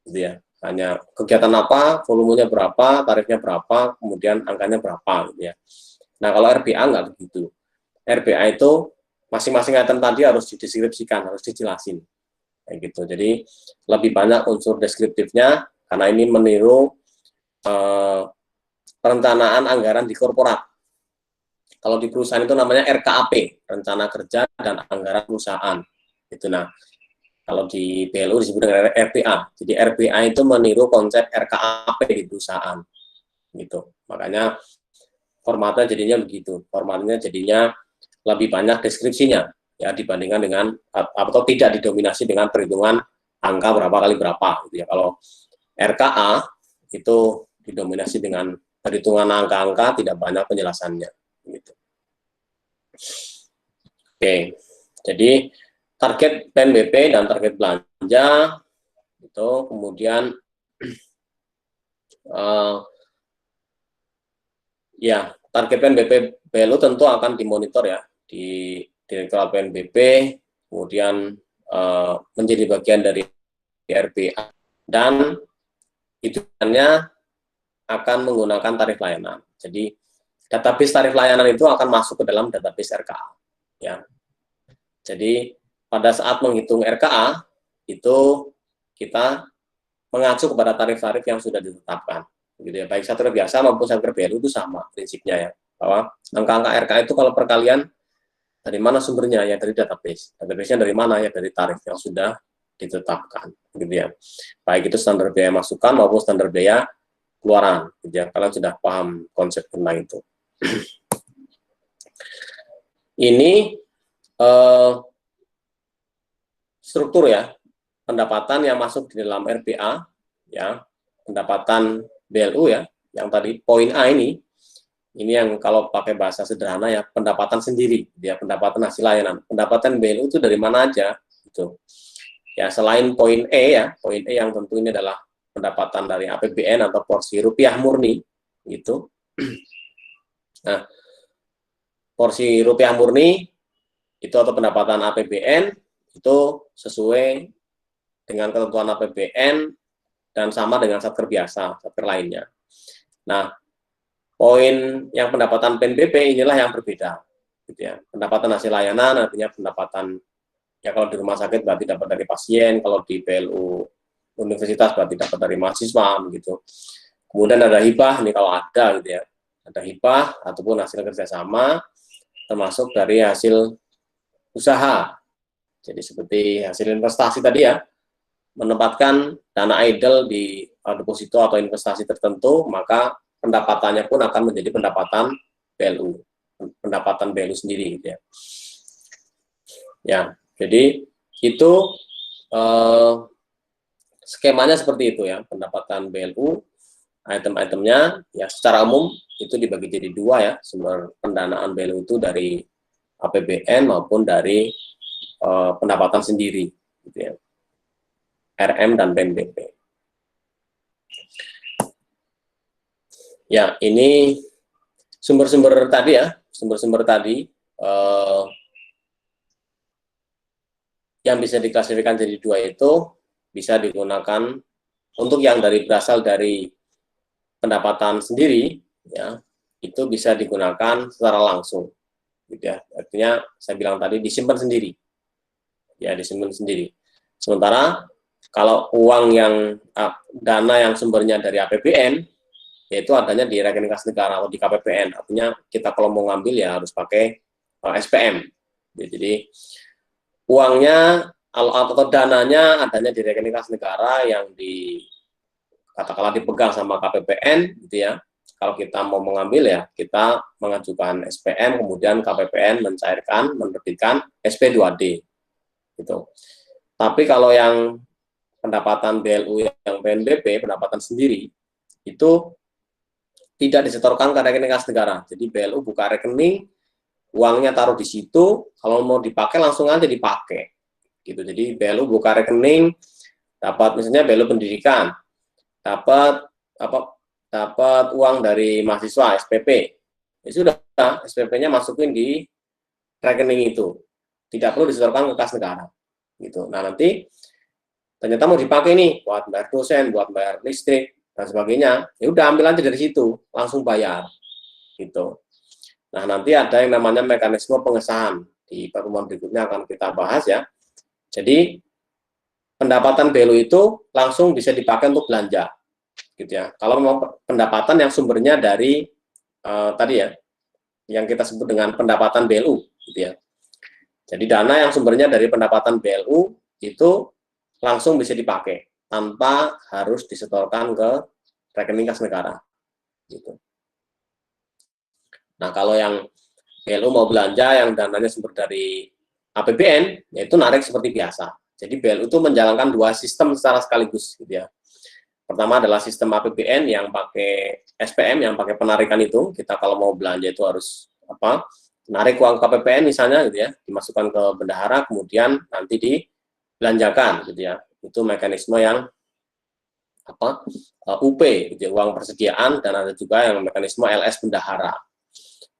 gitu ya. hanya kegiatan apa, volumenya berapa, tarifnya berapa, kemudian angkanya berapa gitu ya. Nah, kalau RBA nggak begitu. RBA itu masing-masing item tadi harus dideskripsikan, harus dijelasin. Kayak gitu. Jadi lebih banyak unsur deskriptifnya karena ini meniru perencanaan anggaran di korporat. Kalau di perusahaan itu namanya RKAP, rencana kerja dan anggaran perusahaan. Itu nah. Kalau di BLU disebut dengan RPA. Jadi RPA itu meniru konsep RKAP di perusahaan. Gitu. Makanya formatnya jadinya begitu. Formatnya jadinya lebih banyak deskripsinya ya dibandingkan dengan atau tidak didominasi dengan perhitungan angka berapa kali berapa gitu ya. Kalau RKA itu didominasi dengan perhitungan angka-angka, tidak banyak penjelasannya gitu. Oke. Jadi target PNBP dan target belanja itu kemudian ya target PNBP BLU tentu akan dimonitor ya di Direktorat PNBP, kemudian menjadi bagian dari RPA dan hitungannya akan menggunakan tarif layanan. Jadi database tarif layanan itu akan masuk ke dalam database RKA ya. Jadi pada saat menghitung RKA, itu kita mengacu kepada tarif-tarif yang sudah ditetapkan. Gitu ya. Baik satker biasa maupun satker BLU itu sama prinsipnya ya. Bahwa angka-angka RKA itu kalau perkalian, dari mana sumbernya? Ya dari database. Database-nya dari mana? Ya dari tarif yang sudah ditetapkan. Gitu ya. Baik itu standar biaya masukan maupun standar biaya keluaran. Gitu ya. Kalian sudah paham konsep tentang itu. Ini struktur ya pendapatan yang masuk di dalam RPA ya, pendapatan BLU ya, yang tadi poin A ini yang kalau pakai bahasa sederhana ya pendapatan sendiri, dia pendapatan hasil layanan. Pendapatan BLU itu dari mana aja gitu. Ya selain poin E ya, poin E yang tentu ini adalah pendapatan dari APBN atau porsi rupiah murni gitu. Nah, porsi rupiah murni itu atau pendapatan APBN itu sesuai dengan ketentuan APBN dan sama dengan satker biasa, satker lainnya. Nah, poin yang pendapatan PNBP inilah yang berbeda. Gitu ya. Pendapatan hasil layanan artinya pendapatan, ya kalau di rumah sakit berarti dapat dari pasien, kalau di PLU universitas berarti dapat dari mahasiswa, begitu. Kemudian ada hibah, ini kalau ada gitu ya. Ada hibah ataupun hasil kerjasama, termasuk dari hasil usaha. Jadi seperti hasil investasi tadi ya, menempatkan dana idle di deposito atau investasi tertentu, maka pendapatannya pun akan menjadi pendapatan BLU sendiri gitu ya. Ya, jadi itu skemanya seperti itu ya, pendapatan BLU, item-itemnya ya secara umum itu dibagi jadi dua ya, sumber pendanaan BLU itu dari APBN maupun dari pendapatan sendiri, gitu ya. RM dan PNBP. Ya, ini sumber-sumber tadi ya, sumber-sumber tadi yang bisa diklasifikasikan jadi dua itu bisa digunakan untuk yang berasal dari pendapatan sendiri, ya, itu bisa digunakan secara langsung, gitu ya. Artinya saya bilang tadi disimpan sendiri. Ya disimpan sendiri. Sementara kalau uang yang dana yang sumbernya dari APBN, yaitu adanya di rekening kas negara atau di KPPN. Artinya kita kalau mau ngambil ya harus pakai SPM. Jadi uangnya atau dananya adanya di rekening kas negara yang katakanlah dipegang sama KPPN, gitu ya. Kalau kita mau mengambil ya kita mengajukan SPM, kemudian KPPN mencairkan, menerbitkan SP2D. Gitu. Tapi kalau yang pendapatan BLU yang PNBP, pendapatan sendiri, itu tidak disetorkan ke rekening kas negara. Jadi BLU buka rekening, uangnya taruh di situ, kalau mau dipakai langsung aja dipakai. Gitu. Jadi BLU buka rekening, dapat misalnya BLU pendidikan, dapat uang dari mahasiswa SPP. Ya sudah, SPP-nya masukin di rekening itu. Tidak perlu disetorkan ke kas negara. Gitu. Nah, nanti ternyata mau dipakai nih buat bayar dosen, buat bayar listrik dan sebagainya, ya udah ambil aja dari situ, langsung bayar gitu. Nah, nanti ada yang namanya mekanisme pengesahan, di pertemuan berikutnya akan kita bahas ya. Jadi pendapatan BLU itu langsung bisa dipakai untuk belanja gitu ya. Kalau memang pendapatan yang sumbernya dari tadi ya, yang kita sebut dengan pendapatan BLU gitu ya. Jadi dana yang sumbernya dari pendapatan BLU itu langsung bisa dipakai tanpa harus disetorkan ke rekening kas negara gitu. Nah, kalau yang BLU mau belanja yang dananya sumber dari APBN, yaitu narik seperti biasa. Jadi BLU itu menjalankan dua sistem secara sekaligus gitu ya. Pertama adalah sistem APBN yang pakai SPM, yang pakai penarikan itu. Kita kalau mau belanja itu harus narik uang KPPN misalnya gitu ya, dimasukkan ke bendahara, kemudian nanti dibelanjakan gitu ya. Itu mekanisme yang UP gitu ya, uang persediaan, dan ada juga yang mekanisme LS bendahara.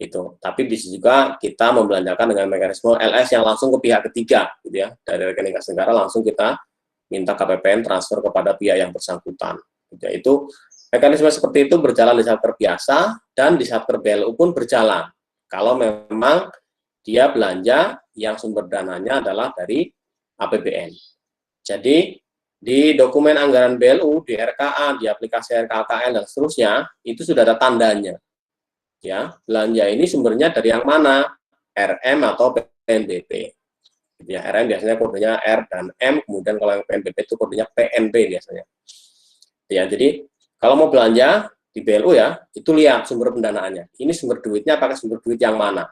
Itu. Tapi bisa juga kita membelanjakan dengan mekanisme LS yang langsung ke pihak ketiga gitu ya. Dari rekening kas negara langsung kita minta KPPN transfer kepada pihak yang bersangkutan. Gitu ya. Itu mekanisme seperti itu berjalan di Satker biasa dan di Satker BLU pun berjalan. Kalau memang dia belanja yang sumber dananya adalah dari APBN. Jadi di dokumen anggaran BLU, di RKA, di aplikasi RKKL dan seterusnya itu sudah ada tandanya. Ya, belanja ini sumbernya dari yang mana? RM atau PNBP. Ya, RM biasanya kodenya R dan M, kemudian kalau yang PNBP itu kodenya PNB biasanya. Ya, jadi kalau mau belanja di BLU ya, itu lihat sumber pendanaannya. Ini sumber duitnya pakai sumber duit yang mana?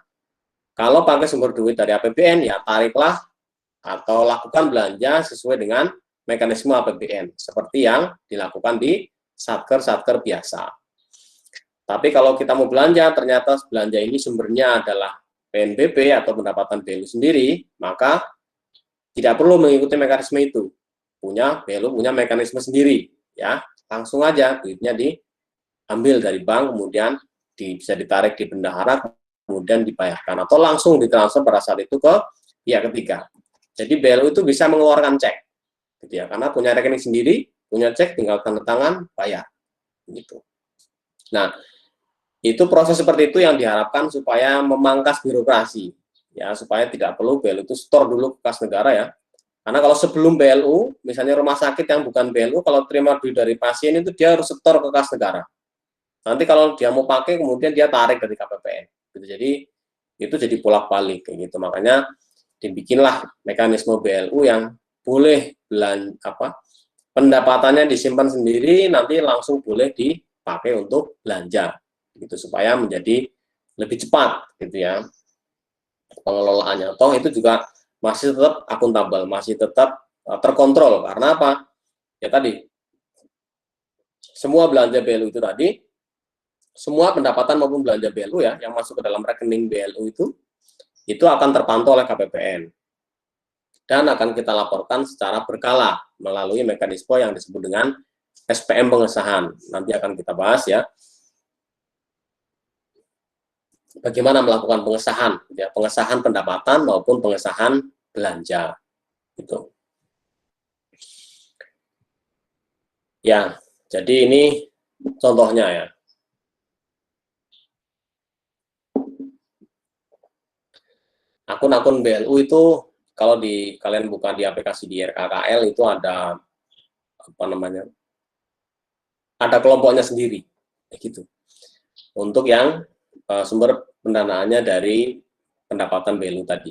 Kalau pakai sumber duit dari APBN, ya tariklah atau lakukan belanja sesuai dengan mekanisme APBN, seperti yang dilakukan di Satker-Satker biasa. Tapi kalau kita mau belanja, ternyata belanja ini sumbernya adalah PNBP atau pendapatan BLU sendiri, maka tidak perlu mengikuti mekanisme itu. BLU punya mekanisme sendiri, ya langsung aja duitnya diambil dari bank, kemudian bisa ditarik di bendahara, kemudian dibayarkan, atau langsung ditransfer pada saat itu ke pihak ketiga. Jadi BLU itu bisa mengeluarkan cek, gitu ya, karena punya rekening sendiri, punya cek, tinggal tanda tangan, bayar, gitu. Nah, itu proses seperti itu yang diharapkan supaya memangkas birokrasi, ya, supaya tidak perlu BLU itu store dulu ke kas negara ya. Karena kalau sebelum BLU, misalnya rumah sakit yang bukan BLU, kalau terima duit dari pasien itu dia harus store ke kas negara. Nanti kalau dia mau pakai, kemudian dia tarik dari KPPN. Gitu. Jadi itu jadi bolak-balik kayak gitu. Makanya dibikinlah mekanisme BLU yang boleh pendapatannya disimpan sendiri, nanti langsung boleh dipakai untuk belanja. Gitu, supaya menjadi lebih cepat gitu ya pengelolaannya. Toh itu juga masih tetap akuntabel, masih tetap terkontrol. Karena apa? Ya tadi, semua belanja BLU itu tadi, semua pendapatan maupun belanja BLU ya yang masuk ke dalam rekening BLU itu akan terpantau oleh KPPN dan akan kita laporkan secara berkala melalui mekanisme yang disebut dengan SPM pengesahan. Nanti akan kita bahas ya, bagaimana melakukan pengesahan, ya, pengesahan pendapatan maupun pengesahan belanja, gitu. Ya, jadi ini contohnya ya. Akun-akun BLU itu kalau kalian buka di aplikasi di RKKL itu ada ada kelompoknya sendiri, gitu. Untuk yang sumber pendanaannya dari pendapatan BLU tadi.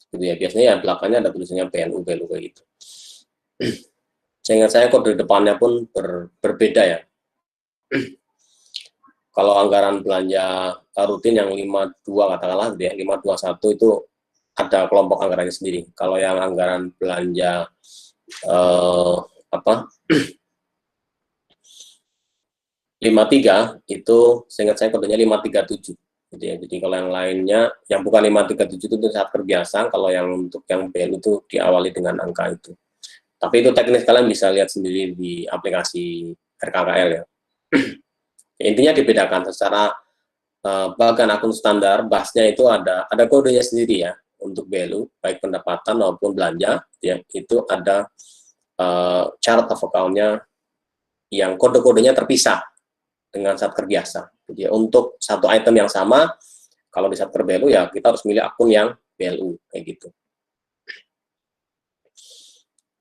Gitu ya, biasanya ya belakangnya ada tulisannya BLU kayak gitu. Seingat saya kode depannya pun berbeda ya. Kalau anggaran belanja rutin yang 52 katakanlah gitu ya, 521 itu ada kelompok anggarannya sendiri. Kalau yang anggaran belanja 53 itu seingat saya kodenya 537 gitu ya. Jadi kalau yang lainnya yang bukan 537 itu Satker biasa, kalau yang untuk yang BLU itu diawali dengan angka itu. Tapi itu teknis, kalian bisa lihat sendiri di aplikasi RKKL ya. Intinya dibedakan secara bagan akun standar, BAS-nya itu ada kodenya sendiri ya untuk BLU, baik pendapatan maupun belanja ya, itu ada chart of account-nya yang kode-kodenya terpisah dengan satker biasa. Jadi untuk satu item yang sama, kalau di satker BLU ya kita harus milih akun yang BLU kayak gitu.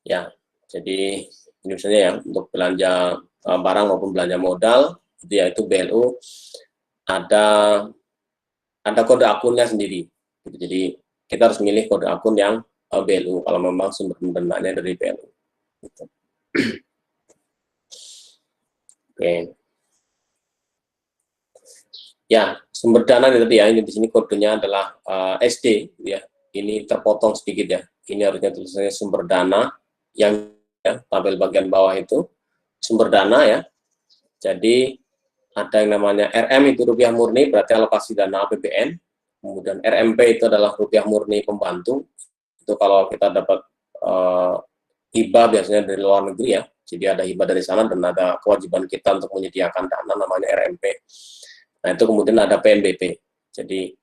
Ya, jadi ini misalnya ya untuk belanja barang maupun belanja modal, yaitu BLU ada kode akunnya sendiri. Jadi kita harus milih kode akun yang BLU kalau memang sumber pendananya dari BLU. Gitu. Oke. Ya, sumber dana tadi ya, ini di sini kodenya adalah SD, ya. Ini terpotong sedikit ya. Ini harusnya tulisannya sumber dana yang ya, tabel bagian bawah itu sumber dana ya. Jadi ada yang namanya RM itu rupiah murni, berarti alokasi dana APBN. Kemudian RMP itu adalah rupiah murni pembantu. Itu kalau kita dapat hibah biasanya dari luar negeri ya. Jadi ada hibah dari sana dan ada kewajiban kita untuk menyediakan dana namanya RMP. Nah itu kemudian ada PNBP. Jadi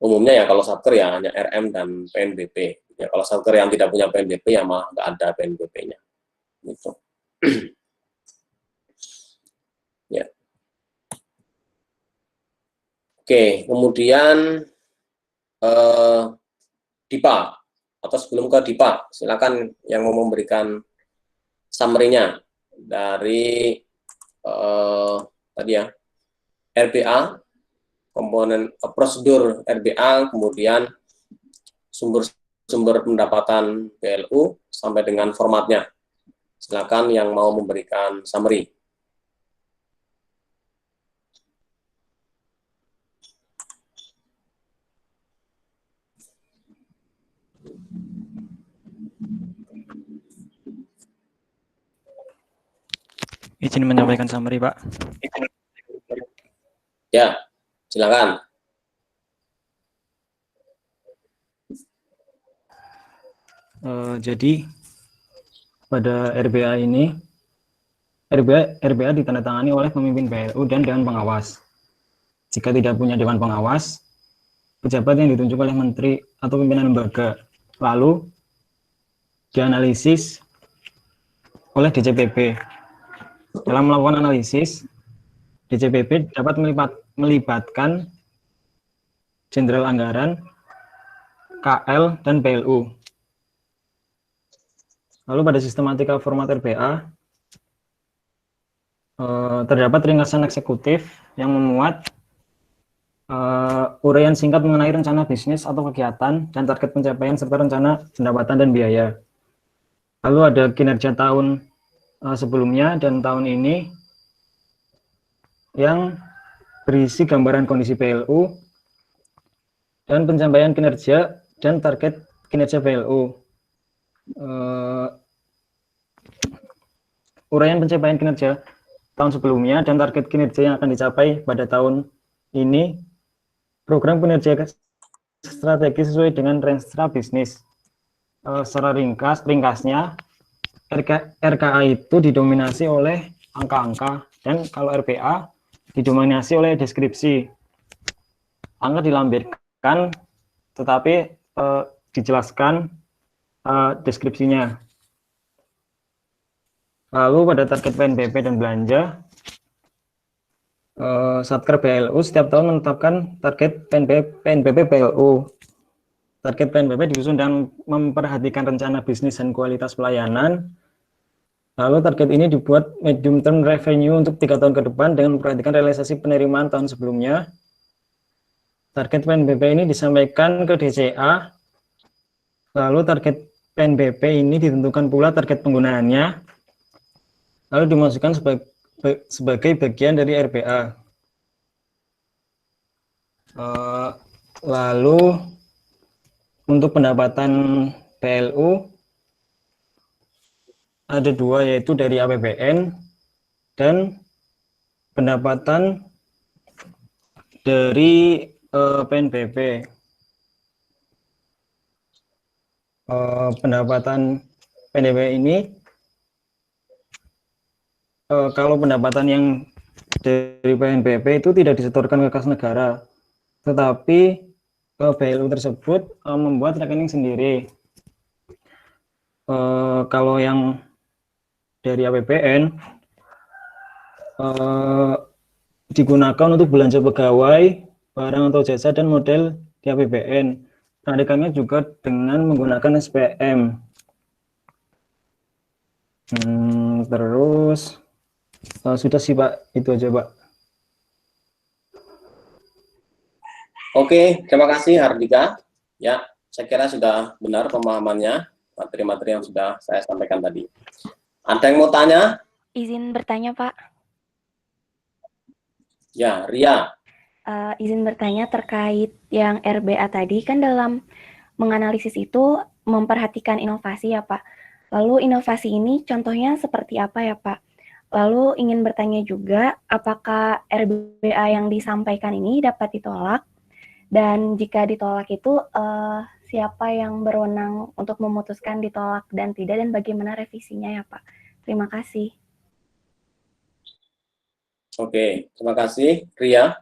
umumnya ya kalau satker ya hanya RM dan PNBP. Ya kalau satker yang tidak punya PNBP ya malah nggak ada PNBP-nya. Gitu. Ya. Oke, kemudian DIPA atau sebelum ke DIPA, silakan yang mau memberikan summary-nya dari tadi ya. RBA, komponen prosedur RBA, kemudian sumber pendapatan BLU sampai dengan formatnya. Silakan yang mau memberikan summary. Izin menyampaikan summary, Pak. Ya, silakan. Jadi pada RBA ini, RBA ditandatangani oleh pemimpin BLU dan Dewan Pengawas. Jika tidak punya Dewan Pengawas, pejabat yang ditunjuk oleh menteri atau pimpinan lembaga, lalu dianalisis oleh DCPP. Dalam melakukan analisis, DCPP dapat melibatkan Jenderal Anggaran, KL, dan BLU. Lalu pada sistematika format RBA, terdapat ringkasan eksekutif yang memuat uraian singkat mengenai rencana bisnis atau kegiatan dan target pencapaian serta rencana pendapatan dan biaya. Lalu ada kinerja tahun sebelumnya dan tahun ini yang berisi gambaran kondisi BLU dan pencapaian kinerja dan target kinerja BLU. Uraian pencapaian kinerja tahun sebelumnya dan target kinerja yang akan dicapai pada tahun ini, program kinerja strategi sesuai dengan rencana bisnis. Secara ringkasnya, RKA itu didominasi oleh angka-angka, dan kalau RBA didominasi oleh deskripsi. Angka dilampirkan, tetapi dijelaskan deskripsinya. Lalu pada target PNBP dan belanja, Satker BLU setiap tahun menetapkan target PNBP BLU. Target PNBP disusun dan memperhatikan rencana bisnis dan kualitas pelayanan. Lalu target ini dibuat medium term revenue untuk 3 tahun ke depan dengan memperhatikan realisasi penerimaan tahun sebelumnya. Target PNBP ini disampaikan ke DCA. Lalu target PNBP ini ditentukan pula target penggunaannya. Lalu dimasukkan sebagai bagian dari RBA. Lalu untuk pendapatan PLU ada 2, yaitu dari APBN dan pendapatan dari PNBP. Pendapatan PNBP ini, kalau pendapatan yang dari PNBP itu tidak disetorkan ke kas negara, tetapi BLU tersebut membuat rekening sendiri. Kalau yang dari APBN digunakan untuk belanja pegawai, barang atau jasa dan model di APBN. Penarikannya juga dengan menggunakan SPM. Terus sudah sih Pak, itu aja Pak. Oke, terima kasih Hardika. Ya, saya kira sudah benar pemahamannya, materi-materi yang sudah saya sampaikan tadi. Ada yang mau tanya? Izin bertanya, Pak. Ya, Ria. Izin bertanya terkait yang RBA tadi, kan dalam menganalisis itu memperhatikan inovasi ya Pak. Lalu inovasi ini contohnya seperti apa ya Pak? Lalu ingin bertanya juga, apakah RBA yang disampaikan ini dapat ditolak? Dan jika ditolak itu, siapa yang berwenang untuk memutuskan ditolak dan tidak, dan bagaimana revisinya ya Pak? Terima kasih. Oke, terima kasih Ria.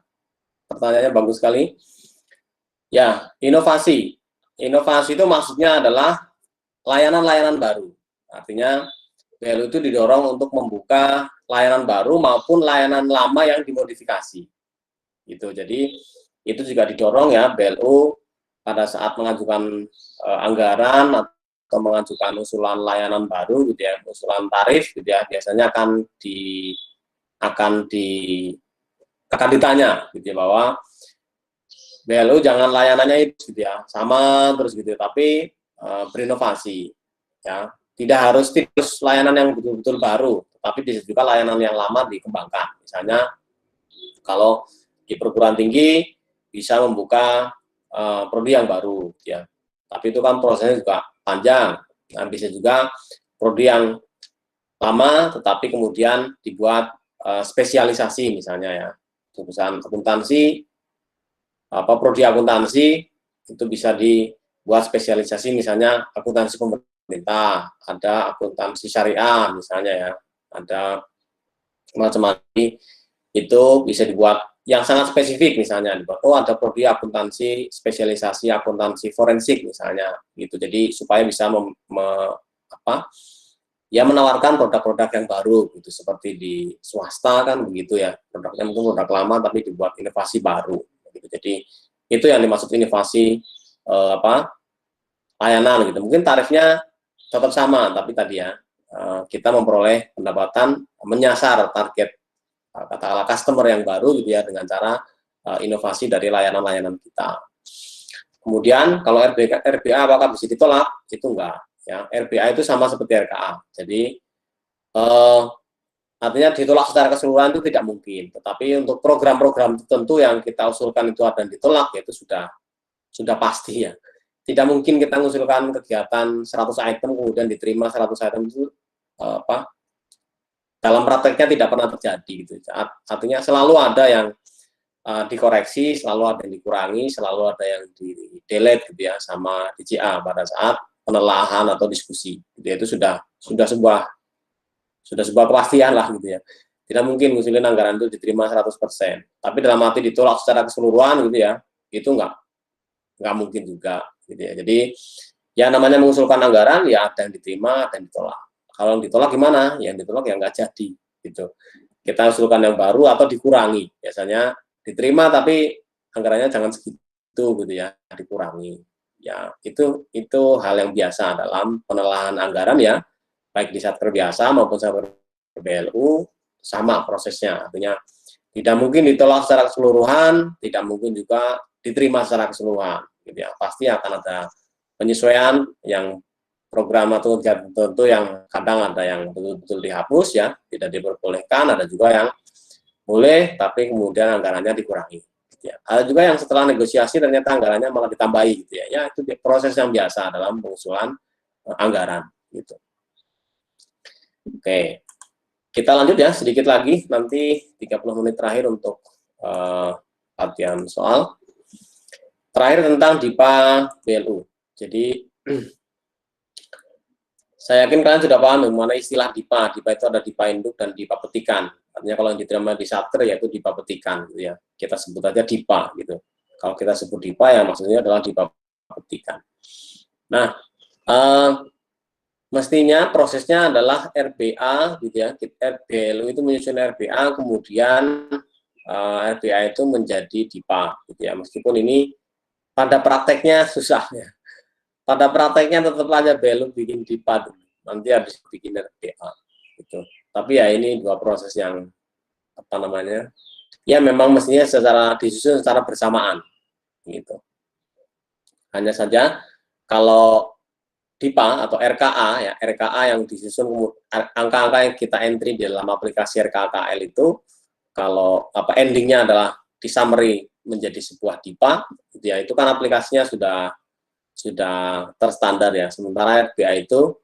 Pertanyaannya bagus sekali. Ya, inovasi. Inovasi itu maksudnya adalah layanan-layanan baru. Artinya, BLU itu didorong untuk membuka layanan baru maupun layanan lama yang dimodifikasi. Gitu. Jadi, itu juga didorong ya BLU pada saat mengajukan anggaran atau mengajukan usulan layanan baru gitu ya, usulan tarif gitu ya, biasanya akan ditanya gitu ya, bahwa BLU jangan layanannya itu gitu ya, sama terus gitu, tapi berinovasi ya. Tidak harus layanan yang betul-betul baru, tapi bisa juga layanan yang lama dikembangkan. Misalnya kalau di perguruan tinggi bisa membuka prodi yang baru ya. Tapi itu kan prosesnya juga panjang. Nah, bisa juga prodi yang lama tetapi kemudian dibuat spesialisasi misalnya ya. Jurusan akuntansi, prodi akuntansi itu bisa dibuat spesialisasi, misalnya akuntansi pemerintah, ada akuntansi syariah misalnya ya, ada macam-macam, itu bisa dibuat yang sangat spesifik misalnya, ada prodi akuntansi spesialisasi akuntansi forensik misalnya gitu. Jadi supaya bisa menawarkan produk-produk yang baru gitu, seperti di swasta kan begitu ya, produknya mungkin produk lama tapi dibuat inovasi baru gitu. Jadi itu yang dimaksud inovasi layanan gitu. Mungkin tarifnya tetap sama, tapi tadi ya kita memperoleh pendapatan menyasar target katakanlah customer yang baru gitu ya, dengan cara inovasi dari layanan-layanan kita. Kemudian kalau RBA apakah bisa ditolak? Itu enggak ya. RBA itu sama seperti RKA. Jadi artinya ditolak secara keseluruhan itu tidak mungkin. Tetapi untuk program-program tertentu yang kita usulkan itu ada yang ditolak, yaitu sudah pasti ya. Tidak mungkin kita mengusulkan kegiatan 100 item kemudian diterima 100 item itu dalam prakteknya tidak pernah terjadi gitu. Artinya selalu ada yang dikoreksi, selalu ada yang dikurangi, selalu ada yang di-delete gitu ya sama DCA pada saat penelaahan atau diskusi. Gitu ya, itu sudah sebuah kepastian lah gitu ya. Tidak mungkin ngusulin anggaran itu diterima 100%. Tapi dalam arti ditolak secara keseluruhan gitu ya, itu nggak mungkin juga gitu ya. Jadi ya namanya mengusulkan anggaran ya ada yang diterima, ada yang ditolak. Kalau yang ditolak gimana? Yang ditolak ya nggak jadi gitu. Kita usulkan yang baru atau dikurangi. Biasanya diterima tapi anggarannya jangan segitu gitu ya, dikurangi. Ya, itu hal yang biasa dalam penelaahan anggaran ya, baik di Satker biasa maupun Satker BLU, sama prosesnya. Artinya tidak mungkin ditolak secara keseluruhan, tidak mungkin juga diterima secara keseluruhan gitu ya. Pasti akan ada penyesuaian yang program atau kegiatan tertentu yang kadang ada yang betul-betul dihapus ya, tidak diperbolehkan, ada juga yang boleh tapi kemudian anggarannya dikurangi. Ya. Ada juga yang setelah negosiasi ternyata anggarannya malah ditambahi gitu ya. Ya itu proses yang biasa dalam pengusulan anggaran gitu. Oke. Kita lanjut ya sedikit lagi, nanti 30 menit terakhir untuk latihan soal. Terakhir tentang DIPA BLU. Jadi saya yakin kalian sudah paham mengenai istilah DIPA. DIPA itu ada DIPA induk dan DIPA petikan. Artinya kalau yang diterima di Satker yaitu DIPA petikan gitu ya. Kita sebut aja DIPA gitu. Kalau kita sebut DIPA ya maksudnya adalah DIPA petikan. Nah, mestinya prosesnya adalah RBA gitu ya, BLU itu menyusun RBA, kemudian RBA itu menjadi DIPA gitu ya, meskipun ini pada prakteknya susah ya. Pada prakteknya tetap aja BLU bikin DIPA dulu, nanti habis bikin RBA gitu. Tapi ya ini dua proses yang apa namanya, ya memang mestinya disusun secara bersamaan gitu. Hanya saja kalau DIPA atau RKA ya, RKA yang disusun angka-angka yang kita entry di dalam aplikasi RKKL itu, kalau apa endingnya adalah di summary menjadi sebuah DIPA gitu ya, itu kan aplikasinya sudah terstandar ya. Sementara RBA itu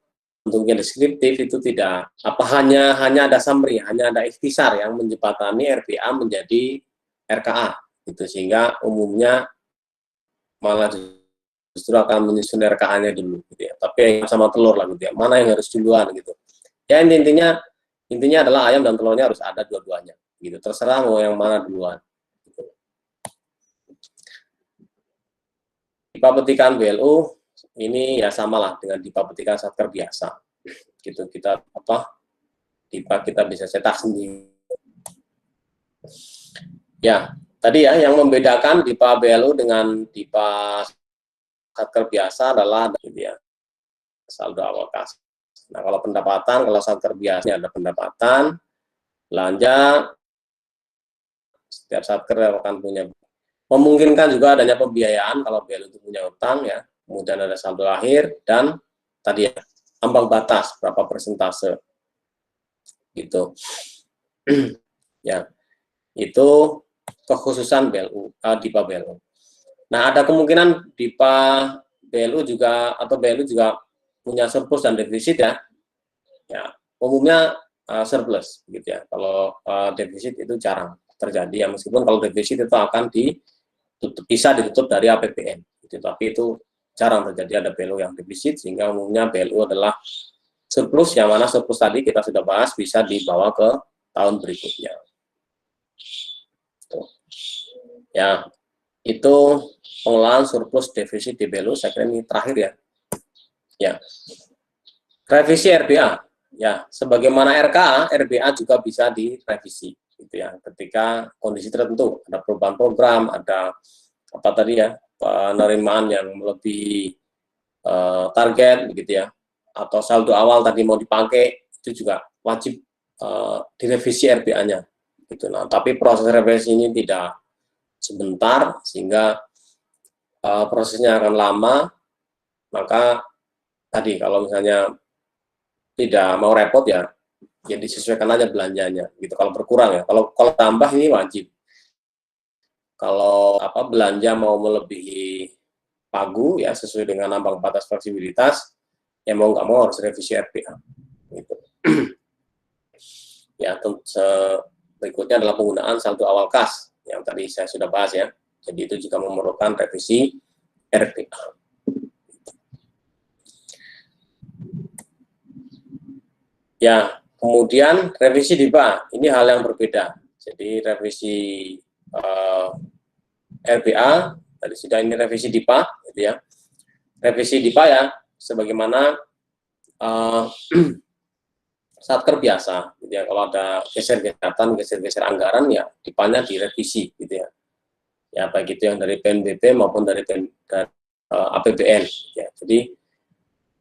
bentuknya deskriptif, itu tidak apa, hanya ada summary, hanya ada ikhtisar yang menjembatani RBA menjadi RKA gitu, sehingga umumnya malah justru akan menyusun RKA-nya dulu gitu ya. Tapi sama telur lah gitu ya, mana yang harus duluan gitu. Ya intinya adalah ayam dan telurnya harus ada dua-duanya gitu. Terserah mau yang mana duluan. Gitu. DIPA petikan BLU ini ya samalah dengan DIPA petikan satker biasa. Gitu, kita DIPA kita bisa cetak sendiri. Ya, tadi ya yang membedakan DIPA BLU dengan DIPA satker biasa adalah gitu ya, saldo awal kas. Nah, kalau pendapatan, kalau satker biasa ada pendapatan, belanja, setiap satker akan punya, memungkinkan juga adanya pembiayaan kalau BLU itu punya utang ya, kemudian ada saldo akhir, dan tadi ya, ambang batas berapa persentase gitu. Ya, itu kekhususan BLU, DIPA BLU. Nah, ada kemungkinan DIPA BLU juga atau BLU juga punya surplus dan defisit ya. Ya, umumnya surplus gitu ya. Kalau defisit itu jarang terjadi ya, meskipun kalau defisit itu akan bisa ditutup dari APBN gitu. Tapi itu jarang terjadi ada BLU yang defisit, sehingga umumnya BLU adalah surplus, yang mana surplus tadi kita sudah bahas bisa dibawa ke tahun berikutnya. Tuh. Ya, itu pengelolaan surplus defisit di BLU, saya kira ini terakhir ya. Ya, revisi RBA, ya, sebagaimana RKA, RBA juga bisa direvisi, gitu ya. Ketika kondisi tertentu, ada perubahan program, ada apa tadi ya, penerimaan yang melebihi target, begitu ya, atau saldo awal tadi mau dipakai, itu juga wajib direvisi RBA-nya. Gitu. Nah, tapi proses revisi ini tidak sebentar, sehingga prosesnya akan lama. Maka tadi kalau misalnya tidak mau repot ya disesuaikan aja belanjanya gitu. Kalau berkurang ya, kalau tambah ini wajib. Kalau belanja mau melebihi pagu ya sesuai dengan ambang batas fleksibilitas, ya mau nggak mau harus revisi RBA. Gitu. Ya, berikutnya adalah penggunaan saldo awal kas yang tadi saya sudah bahas ya. Jadi itu juga memerlukan revisi RBA. Ya, kemudian revisi DIPA, ini hal yang berbeda. Jadi revisi RBA, tadi sudah, ini revisi DIPA, gitu ya. Revisi DIPA ya, sebagaimana satker biasa, gitu ya. Kalau ada geser-geser anggaran ya, DIPA-nya direvisi, gitu ya. Ya, baik itu yang dari PNBP maupun dari APBN. Ya. Jadi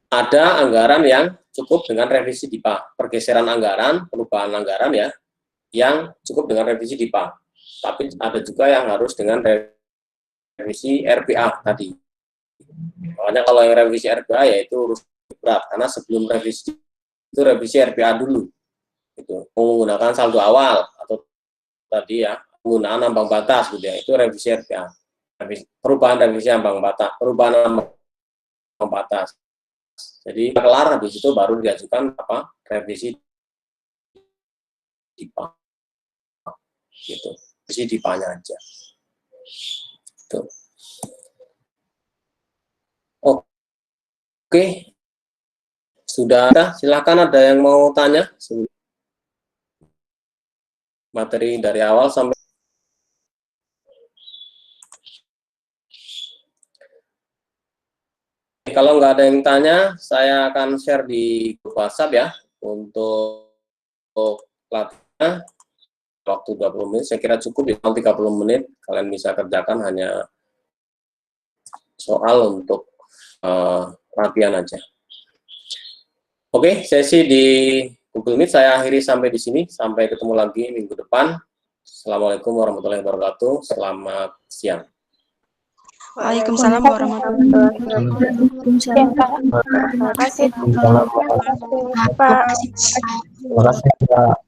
ada anggaran yang cukup dengan revisi DIPA, pergeseran anggaran, perubahan anggaran ya, yang cukup dengan revisi DIPA. Tapi ada juga yang harus dengan revisi RBA tadi. Makanya kalau yang revisi RBA ya itu urus berat, karena sebelum revisi itu revisi RBA dulu. Itu menggunakan saldo awal atau tadi ya penggunaan ambang batas gitu ya, itu revisi RBA. Perubahan revisi ambang batas, perubahan ambang batas. Jadi kelar habis itu baru diajukan revisi DIPA. Gitu. Revisi DIPA-nya aja. Gitu. Oke. Sudah, silakan ada yang mau tanya? Materi dari awal sampai kalau nggak ada yang tanya, saya akan share di grup WhatsApp ya untuk latihan waktu 20 menit. Saya kira cukup ya, 30 menit kalian bisa kerjakan hanya soal untuk latihan aja. Oke, sesi di Google Meet saya akhiri sampai di sini. Sampai ketemu lagi minggu depan. Assalamualaikum warahmatullahi wabarakatuh. Selamat siang. Waalaikumsalam warahmatullahi wabarakatuh. Terima kasih. Pak. Terima kasih Pak.